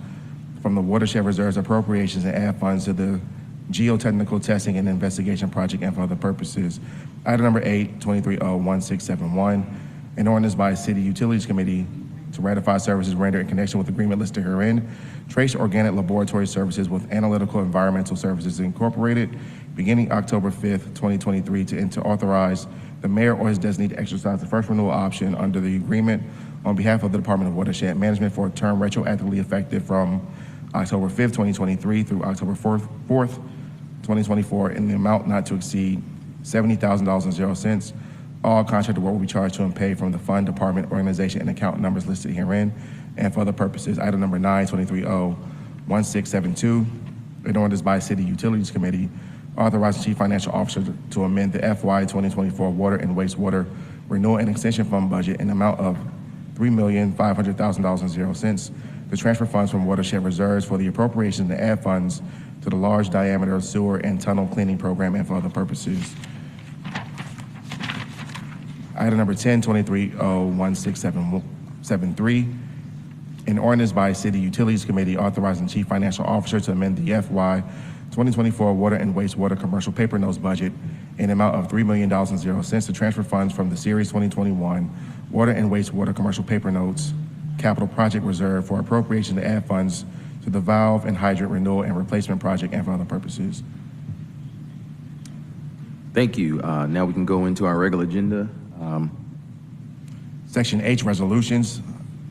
from the watershed reserves appropriations and add funds to the Geotechnical Testing and Investigation Project and for other purposes. Item number 8, 23O1671, an ordinance by City Utilities Committee to ratify services rendered in connection with agreement listed herein, Trace Organic Laboratory Services with Analytical Environmental Services Incorporated, beginning October 5th, 2023, and to authorize the mayor or his designee to exercise the first renewal option under the agreement on behalf of the Department of Watershed Management for a term retroactively effective from October 5th, 2023 through October 4th, 2024 in the amount not to exceed $70,000 and 0 cents. All contracted work will be charged to and paid from the fund, department, organization, and account numbers listed herein and for other purposes. Item number 9, 23O1672, an ordinance by City Utilities Committee authorizing Chief Financial Officer to amend the FY 2024 Water and Wastewater Renewal and Extension Fund budget in the amount of $3,500,000 and 0 cents to transfer funds from watershed reserves for the appropriation to add funds to the large diameter sewer and tunnel cleaning program and for other purposes. Item number 10, 23O1673, an ordinance by City Utilities Committee authorizing Chief Financial Officer to amend the FY 2024 Water and Wastewater Commercial Paper Notes budget in the amount of $3 million and 0 cents to transfer funds from the Series 2021 Water and Wastewater Commercial Paper Notes Capital Project Reserve for appropriation to add funds to the Valve and Hydrant Renewal and Replacement Project and for other purposes. Thank you. Now we can go into our regular agenda. Section H, Resolutions.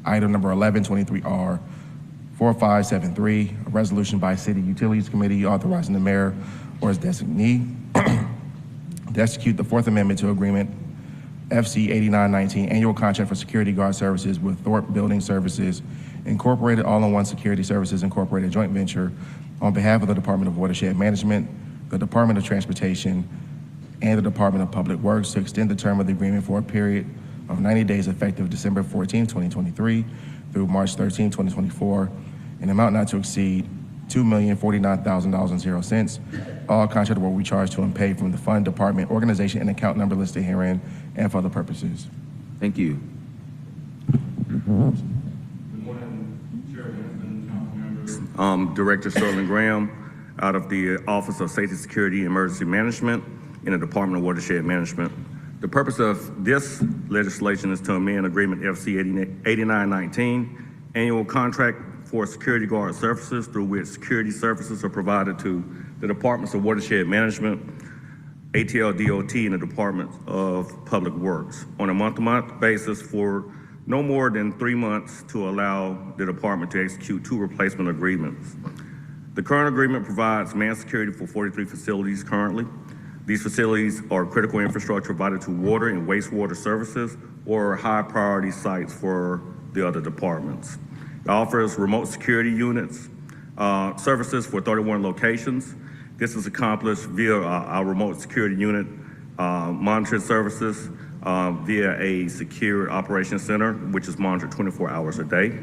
Item number 11, 23R4573, a resolution by City Utilities Committee authorizing the mayor or his designee to execute the Fourth Amendment to Agreement FC 8919 Annual Contract for Security Guard Services with Thorpe Building Services Incorporated, All-in-One Security Services Incorporated joint venture on behalf of the Department of Watershed Management, the Department of Transportation, and the Department of Public Works to extend the term of the agreement for a period of 90 days effective December 14, 2023 through March 13, 2024, in amount not to exceed $2,049,000 and 0 cents. All contract will be charged to and paid from the fund, department, organization, and account number listed herein and for other purposes. Thank you. Director Sterling Graham, out of the Office of Safety, Security, and Emergency Management in the Department of Watershed Management, The purpose of this legislation is to amend Agreement FC 8919, annual contract for security guard services through which security services are provided to the Departments of Watershed Management, ATL DOT, and the Department of Public Works on a month-to-month basis for no more than 3 months to allow the department to execute 2 replacement agreements. The current agreement provides manned security for 43 facilities currently. These facilities are critical infrastructure provided to water and wastewater services or high priority sites for the other departments. It offers remote security units, services for 31 locations. This is accomplished via our remote security unit monitoring services via a secure operations center, which is monitored 24 hours a day.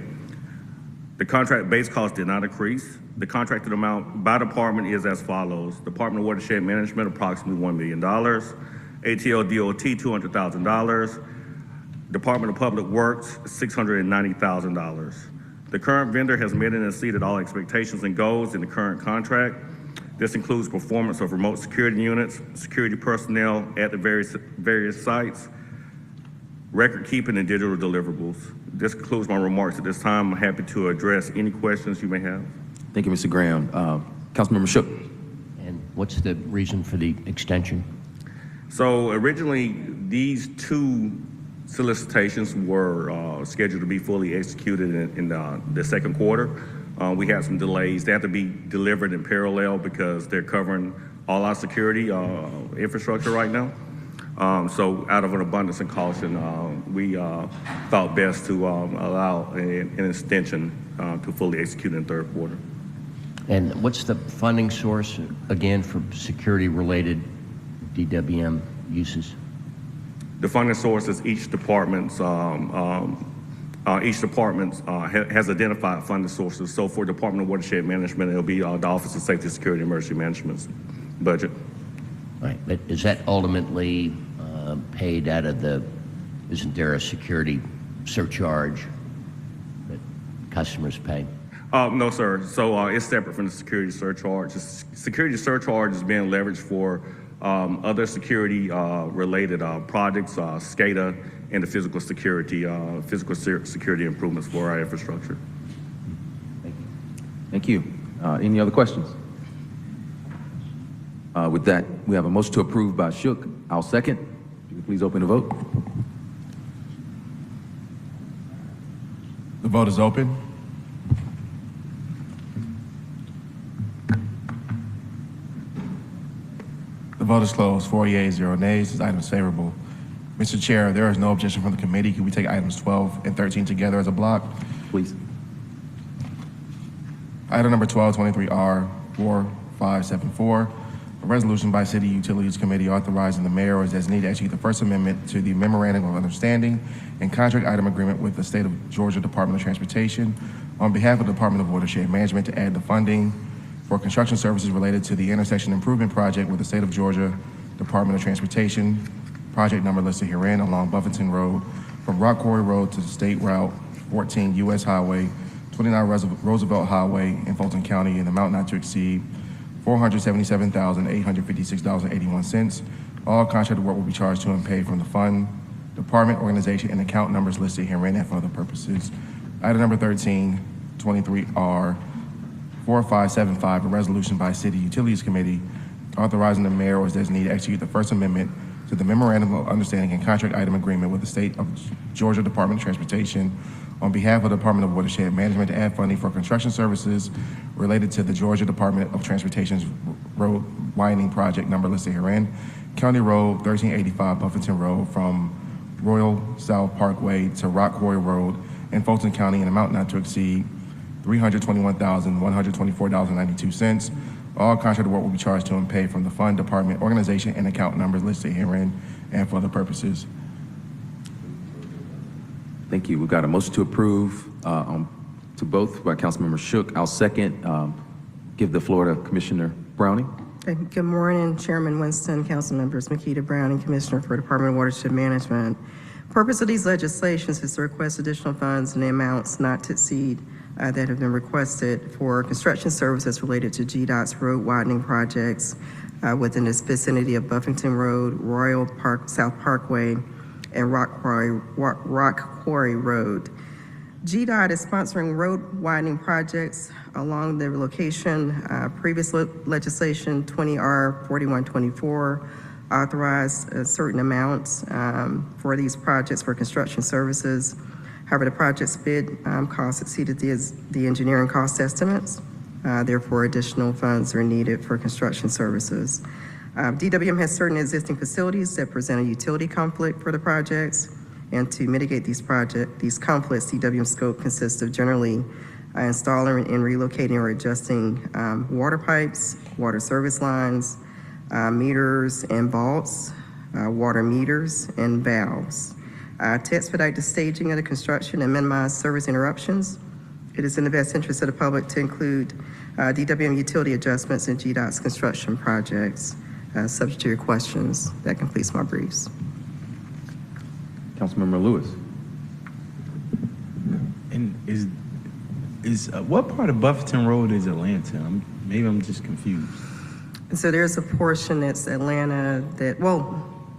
The contract base cost did not increase. The contracted amount by department is as follows. Department of Watershed Management, approximately $1 million. ATL DOT, $200,000. Department of Public Works, $690,000. The current vendor has met and exceeded all expectations and goals in the current contract. This includes performance of remote security units, security personnel at the various sites, record keeping, and digital deliverables. This concludes my remarks at this time. I'm happy to address any questions you may have. Thank you, Mr. Graham. Councilmember Shook. And what's the reason for the extension? So originally, these 2 solicitations were scheduled to be fully executed in the second quarter. We had some delays. They have to be delivered in parallel because they're covering all our security infrastructure right now. So out of an abundance of caution, we thought best to allow an extension to fully execute in the third quarter. And what's the funding source, again, for security-related DWM uses? The funding source is each department has identified funding sources. So for Department of Watershed Management, it'll be the Office of Safety, Security, and Emergency Management's budget. Right, but is that ultimately paid out of isn't there a security surcharge that customers pay? No, sir. So it's separate from the security surcharge. The security surcharge is being leveraged for other security related projects, SCADA, and the physical security improvements for our infrastructure. Thank you. Any other questions? With that, we have a motion to approve by Shook. I'll second. If you could please open the vote. The vote is open. The vote is closed. 4 yeas, 0 nays. This item is favorable. Mr. Chair, there is no objection from the committee. Can we take items 12 and 13 together as a block? Please. Item number 1223R 4574, a resolution by City Utilities Committee authorizing the mayor or his designee to execute the First Amendment to the Memorandum of Understanding and Contract Item Agreement with the State of Georgia Department of Transportation on behalf of the Department of Watershed Management to add the funding for construction services related to the intersection improvement project with the State of Georgia Department of Transportation, project number listed herein, along Buffington Road from Rock Quarry Road to the State Route 14 U.S. Highway 29 Roosevelt Highway in Fulton County in amount not to exceed $477,856.81. All contracted work will be charged to and paid from the fund, department, organization, and account numbers listed herein and for other purposes. Item number 1323R 4575, a resolution by City Utilities Committee authorizing the mayor or his designee to execute the First Amendment to the Memorandum of Understanding and Contract Item Agreement with the State of Georgia Department of Transportation on behalf of the Department of Watershed Management to add funding for construction services related to the Georgia Department of Transportation's road widening project number listed herein, County Road 1385 Buffington Road from Royal South Parkway to Rock Quarry Road in Fulton County in amount not to exceed $321,124.92. All contracted work will be charged to and paid from the fund, department, organization, and account numbers listed herein and for other purposes. Thank you. We've got a motion to approve to both by Councilmember Shook. I'll second. Give the floor to Commissioner Browning. Good morning, Chairman Winston, Council Members Makita Browning, Commissioner for Department of Watershed Management. Purpose of these legislations is to request additional funds in the amounts not to exceed that have been requested for construction services related to GDOT's road widening projects within the vicinity of Buffington Road, Royal Park, South Parkway, and Rock Quarry Road. GDOT is sponsoring road widening projects along the location. Previous legislation 20R 4124 authorized certain amounts for these projects for construction services. However, the project's bid cost exceeded the engineering cost estimates. Therefore, additional funds are needed for construction services. DWM has certain existing facilities that present a utility conflict for the projects, and to mitigate these conflicts, DWM scope consists of generally installing and relocating or adjusting water pipes, water service lines, meters and vaults, water meters and valves. To expedite the staging of the construction and minimize service interruptions, it is in the best interest of the public to include DWM utility adjustments in GDOT's construction projects. Subject to your questions, that completes my briefs. Councilmember Lewis. And is what part of Buffington Road is Atlanta? Maybe I'm just confused. And so there's a portion that's Atlanta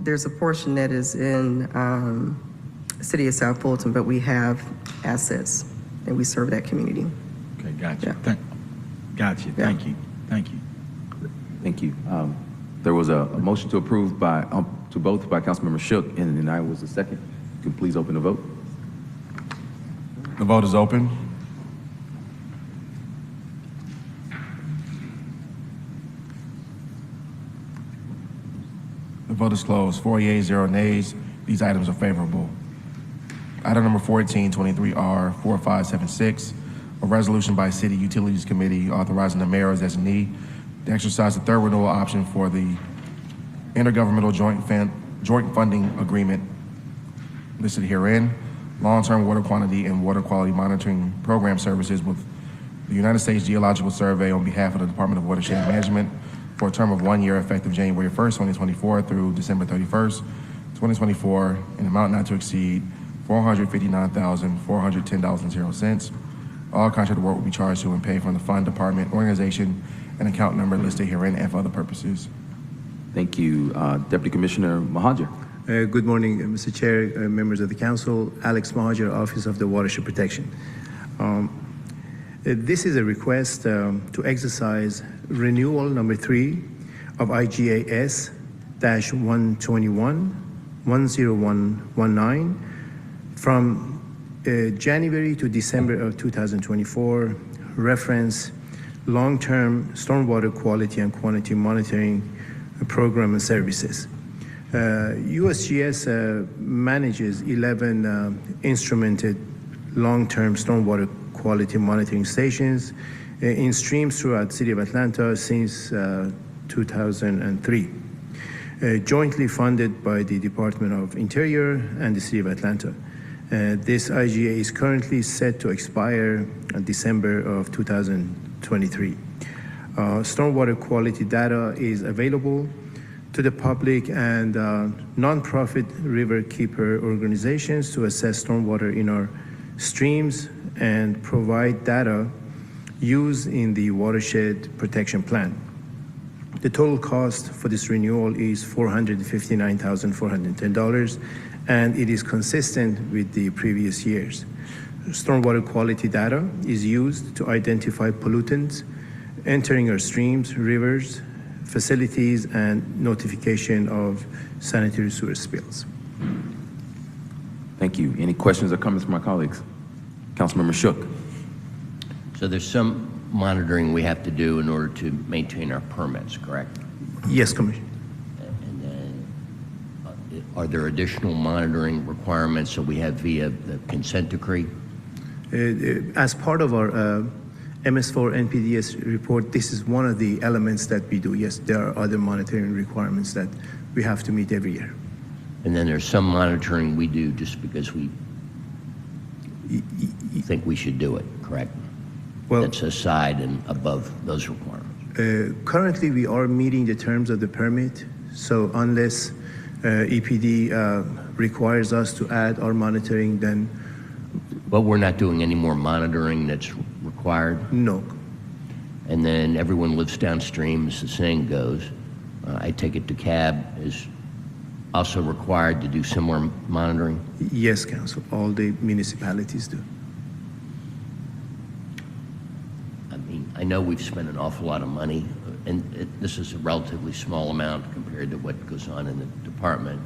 there's a portion that is in the city of South Fulton, but we have assets and we serve that community. Okay, gotcha. Yeah. Gotcha. Yeah. Thank you. Thank you. Thank you. There was a motion to approve to both by Councilmember Shook, and then I was the second. Could you please open the vote? The vote is open. The vote is closed. 4 yeas, 0 nays. These items are favorable. Item number 1423R 4576, a resolution by City Utilities Committee authorizing the mayor as designee to exercise the third renewal option for the intergovernmental joint funding agreement listed herein, long-term water quantity and water quality monitoring program services with the United States Geological Survey on behalf of the Department of Watershed Management for a term of 1 year effective January 1st, 2024 through December 31st, 2024, in amount not to exceed $459,410.00. All contract work will be charged to and paid from the fund, department, organization, and account number listed herein and for other purposes. Thank you. Deputy Commissioner Mahajer. Good morning, Mr. Chair, members of the council. Alex Mahajer, Office of the Watershed Protection. This is a request to exercise renewal number 3 of IGAS-121-10119 from January to December of 2024, reference long-term stormwater quality and quantity monitoring program and services. USGS manages 11 instrumented long-term stormwater quality monitoring stations in streams throughout the city of Atlanta since 2003, jointly funded by the Department of Interior and the city of Atlanta. This IGA is currently set to expire in December of 2023. Stormwater quality data is available to the public and nonprofit river keeper organizations to assess stormwater in our streams and provide data used in the watershed protection plan. The total cost for this renewal is $459,410, and it is consistent with the previous years. Stormwater quality data is used to identify pollutants entering our streams, rivers, facilities, and notification of sanitary sewer spills. Thank you. Any questions or comments from my colleagues? Councilmember Shook. So there's some monitoring we have to do in order to maintain our permits, correct? Yes, Commissioner. And then, are there additional monitoring requirements that we have via the consent decree? As part of our MS4 NPDES report, this is one of the elements that we do. Yes, there are other monitoring requirements that we have to meet every year. And then there's some monitoring we do just because we think we should do it, correct? Well, That's aside and above those requirements. currently we are meeting the terms of the permit, so unless EPD requires us to add our monitoring, then But we're not doing any more monitoring that's required. no. And then everyone lives downstream, as the saying goes. I take it DeKalb is also required to do similar monitoring? Yes, Council, all the municipalities do. I mean, I know we've spent an awful lot of money, and this is a relatively small amount compared to what goes on in the department,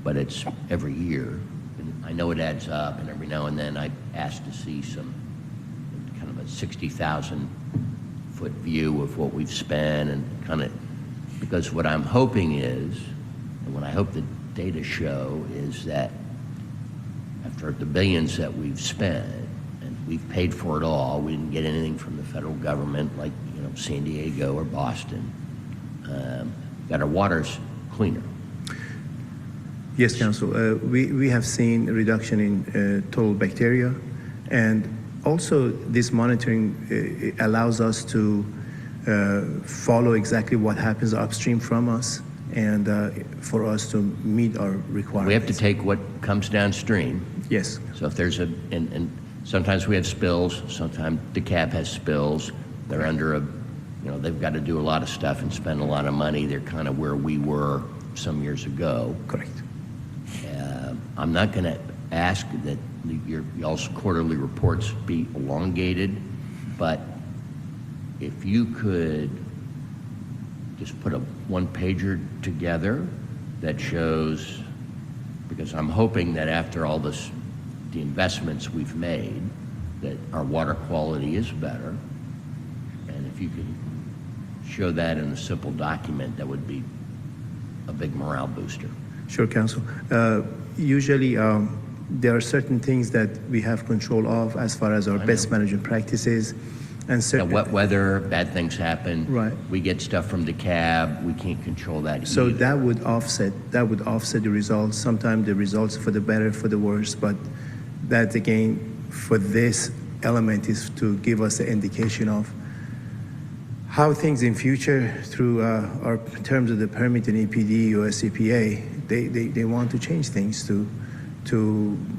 but it's every year. And I know it adds up, and every now and then I ask to see some kind of a 60,000-foot view of what we've spent, and kind of, because what I'm hoping is, and what I hope the data show is that after the billions that we've spent, and we've paid for it all, we didn't get anything from the federal government like, you know, San Diego or Boston, that our water's cleaner. Yes, Council. We have seen a reduction in total bacteria, and also this monitoring allows us to follow exactly what happens upstream from us, and for us to meet our requirements. We have to take what comes downstream. Yes. So if there's and sometimes we have spills, sometimes DeKalb has spills. They're under a, you know, they've got to do a lot of stuff and spend a lot of money. They're kind of where we were some years ago. Correct. I'm not going to ask that y'all's quarterly reports be elongated, but if you could just put a one-pager together that shows, because I'm hoping that after all this, the investments we've made, that our water quality is better, and if you could show that in a simple document, that would be a big morale booster. Sure, Council. Usually, there are certain things that we have control of as far as our best management practices, and certain. Wet weather, bad things happen. Right. We get stuff from DeKalb. We can't control that So either. that would offset the results. Sometimes the results for the better, for the worse, but that again, for this element is to give us an indication of how things in future through our terms of the permit and EPD or SCPA, they want to change things to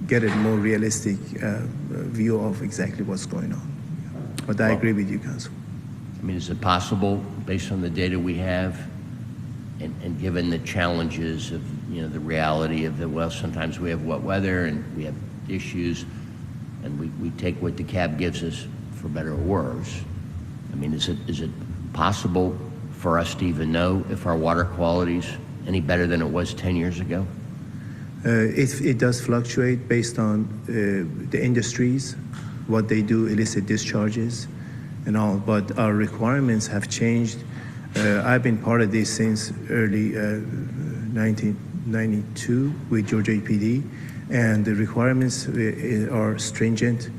get a more realistic view of exactly what's going on. But I agree with you, Council. I mean, is it possible, based on the data we have, and given the challenges of, you know, the reality of the, well, sometimes we have wet weather and we have issues, and we take what DeKalb gives us for better or worse. I mean, is it possible for us to even know if our water quality's any better than it was 10 years ago? It does fluctuate based on the industries, what they do, illicit discharges and all, but our requirements have changed. I've been part of this since early 1992 with Georgia EPD, and the requirements are stringent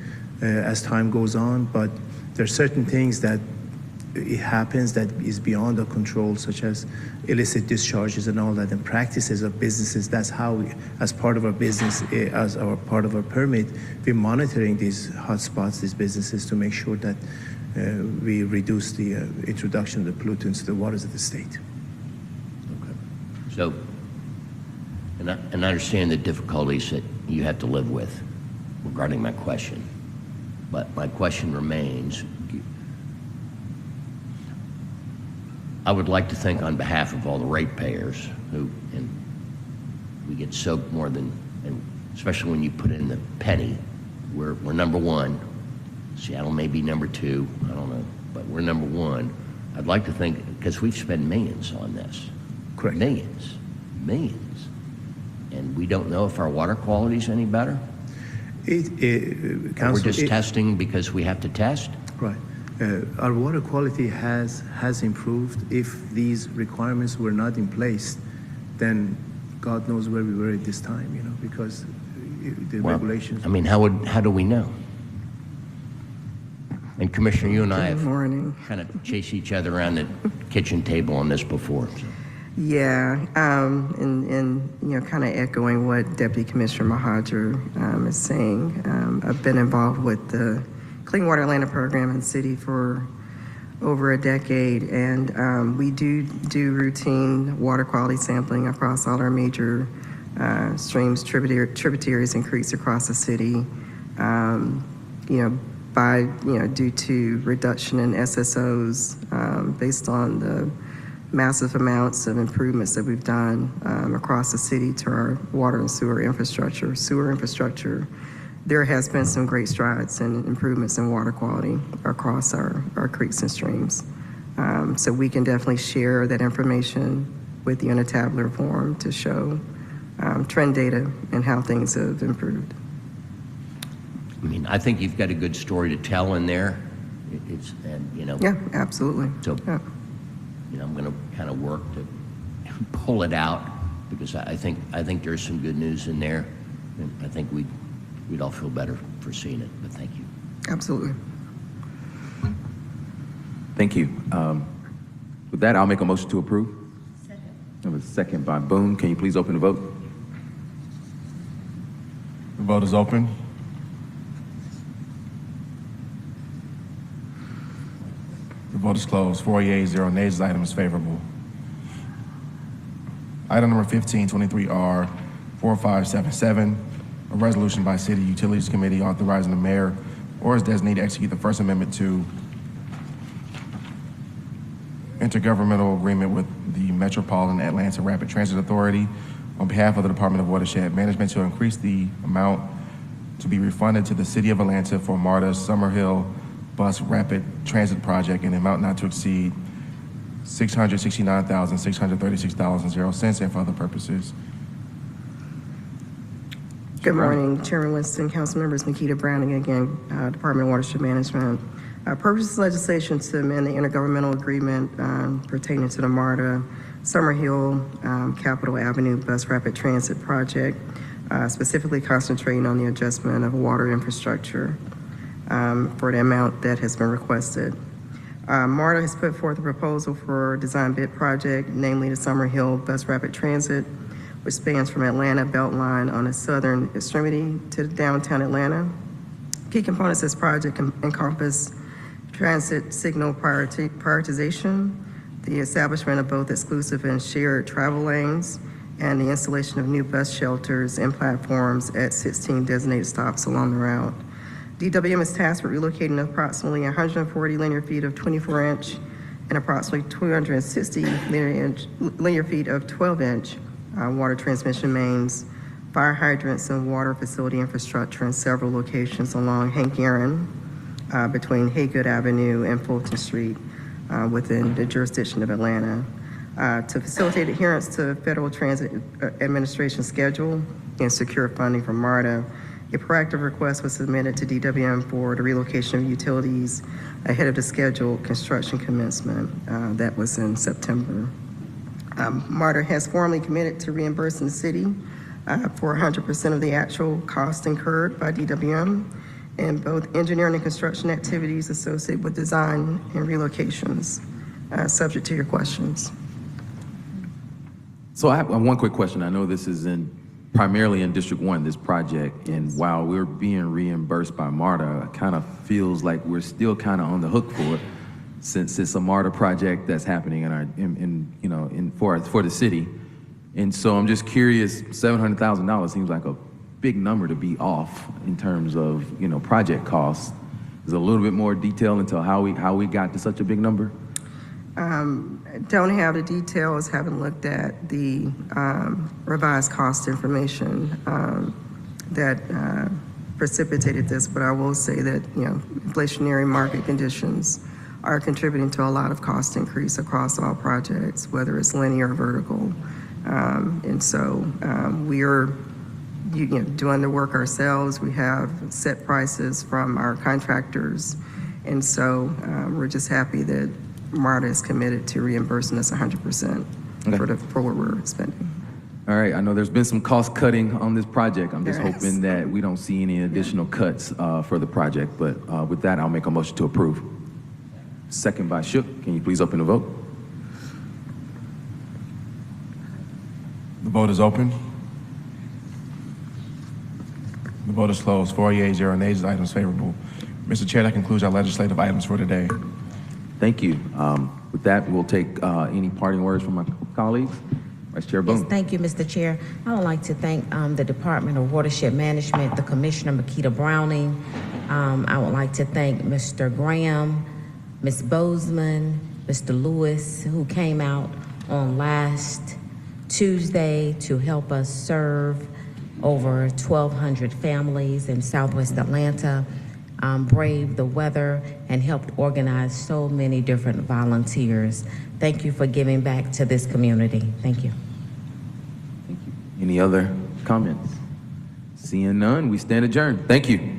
as time goes on, but there are certain things that it happens that is beyond our control, such as illicit discharges and all that, and practices of businesses. That's how we, as part of our business, as our part of our permit, we're monitoring these hotspots, these businesses, to make sure that we reduce the introduction of the pollutants to the waters of the state. Okay. So, and I understand the difficulties that you have to live with regarding my question, but my question remains. I would like to think on behalf of all the ratepayers who, and we get soaked more than, and especially when you put in the penny, we're number one. Seattle may be number two, I don't know, but we're number one. I'd like to think, because we've spent millions on this. Correct. Millions. And we don't know if our water quality is any better? Council, We're just testing because we have to test? Right. Our water quality has improved. If these requirements were not in place, then God knows where we were at this time, you know, because the regulations. I mean, how do we know? And Commissioner, you and I have kind of chased each other around the kitchen table on this before. So. Yeah, and you know, kind of echoing what Deputy Commissioner Mahajer is saying. I've been involved with the Clean Water Atlanta program in city for over a decade, and we do routine water quality sampling across all our major streams, tributaries, and creeks across the city. Due to reduction in SSOs based on the massive amounts of improvements that we've done across the city to our water and sewer infrastructure. There has been some great strides and improvements in water quality across our creeks and streams. So we can definitely share that information with you in a tabular form to show trend data and how things have improved. I mean, I think you've got a good story to tell in there. Yeah, absolutely. So, Yeah. I'm going to kind of work to pull it out because I think there's some good news in there, and I think we'd all feel better for seeing it. But thank you. Absolutely. Thank you. With that, I'll make a motion to approve. Second. I have a second by Boone. Can you please open the vote? The vote is open. The vote is closed. 4 yeas, 0 nays. Item is favorable. Item number 1523R 4577, a resolution by City Utilities Committee authorizing the mayor or his designee to execute the First Amendment to intergovernmental agreement with the Metropolitan Atlanta Rapid Transit Authority on behalf of the Department of Watershed Management to increase the amount to be refunded to the City of Atlanta for MARTA's Summerhill Bus Rapid Transit Project in an amount not to exceed $669,636.00 and for other purposes. Good morning, Chairman Winston, council members, Nikita Browning again, Department of Watershed Management. Purpose of legislation to amend the intergovernmental agreement pertaining to the MARTA Summerhill Capitol Avenue Bus Rapid Transit Project, specifically concentrating on the adjustment of water infrastructure for the amount that has been requested. MARTA has put forth a proposal for a design bid project, namely the Summerhill Bus Rapid Transit, which spans from Atlanta Beltline on the southern extremity to downtown Atlanta. Key components of this project encompass transit signal prioritization, the establishment of both exclusive and shared travel lanes, and the installation of new bus shelters and platforms at 16 designated stops along the route. DWM is tasked with relocating approximately 140 linear feet of 24-inch and approximately 260 linear feet of 12-inch water transmission mains, fire hydrants, and water facility infrastructure in several locations along Hank Aaron between Haygood Avenue and Fulton Street within the jurisdiction of Atlanta. To facilitate adherence to Federal Transit Administration schedule and secure funding from MARTA, a proactive request was submitted to DWM for the relocation of utilities ahead of the scheduled construction commencement. That was in September. MARTA has formally committed to reimbursing the city for 100% of the actual cost incurred by DWM in both engineering and construction activities associated with design and relocations, subject to your questions. So I have one quick question. I know this is primarily in District 1, this project, and while we're being reimbursed by MARTA, it kind of feels like we're still kind of on the hook for it, since it's a MARTA project that's happening for the city. And so I'm just curious, $700,000 seems like a big number to be off in terms of project costs. Is there a little bit more detail into how we got to such a big number? Don't have the details, haven't looked at the revised cost information that precipitated this, but I will say that inflationary market conditions are contributing to a lot of cost increase across all projects, whether it's linear or vertical. And so we are doing the work ourselves. We have set prices from our contractors. And so we're just happy that MARTA is committed to reimbursing us 100% for what we're spending. All right, I know there's been some cost cutting on this project. I'm just hoping that we don't see any additional cuts for the project. But with that, I'll make a motion to approve. Second by Shook. Can you please open the vote? The vote is open. The vote is closed. 4 yeas, 0 nays. Item is favorable. Mr. Chair, that concludes our legislative items for today. Thank you. With that, we'll take any parting words from my colleagues. Vice Chair Boone. Yes, thank you, Mr. Chair. I would like to thank the Department of Watershed Management, the Commissioner Makita Browning. I would like to thank Mr. Graham, Ms. Bozeman, Mr. Lewis, who came out on last Tuesday to help us serve over 1,200 families in Southwest Atlanta, braved the weather, and helped organize so many different volunteers. Thank you for giving back to this community. Thank you. Any other comments? Seeing none, we stand adjourned. Thank you.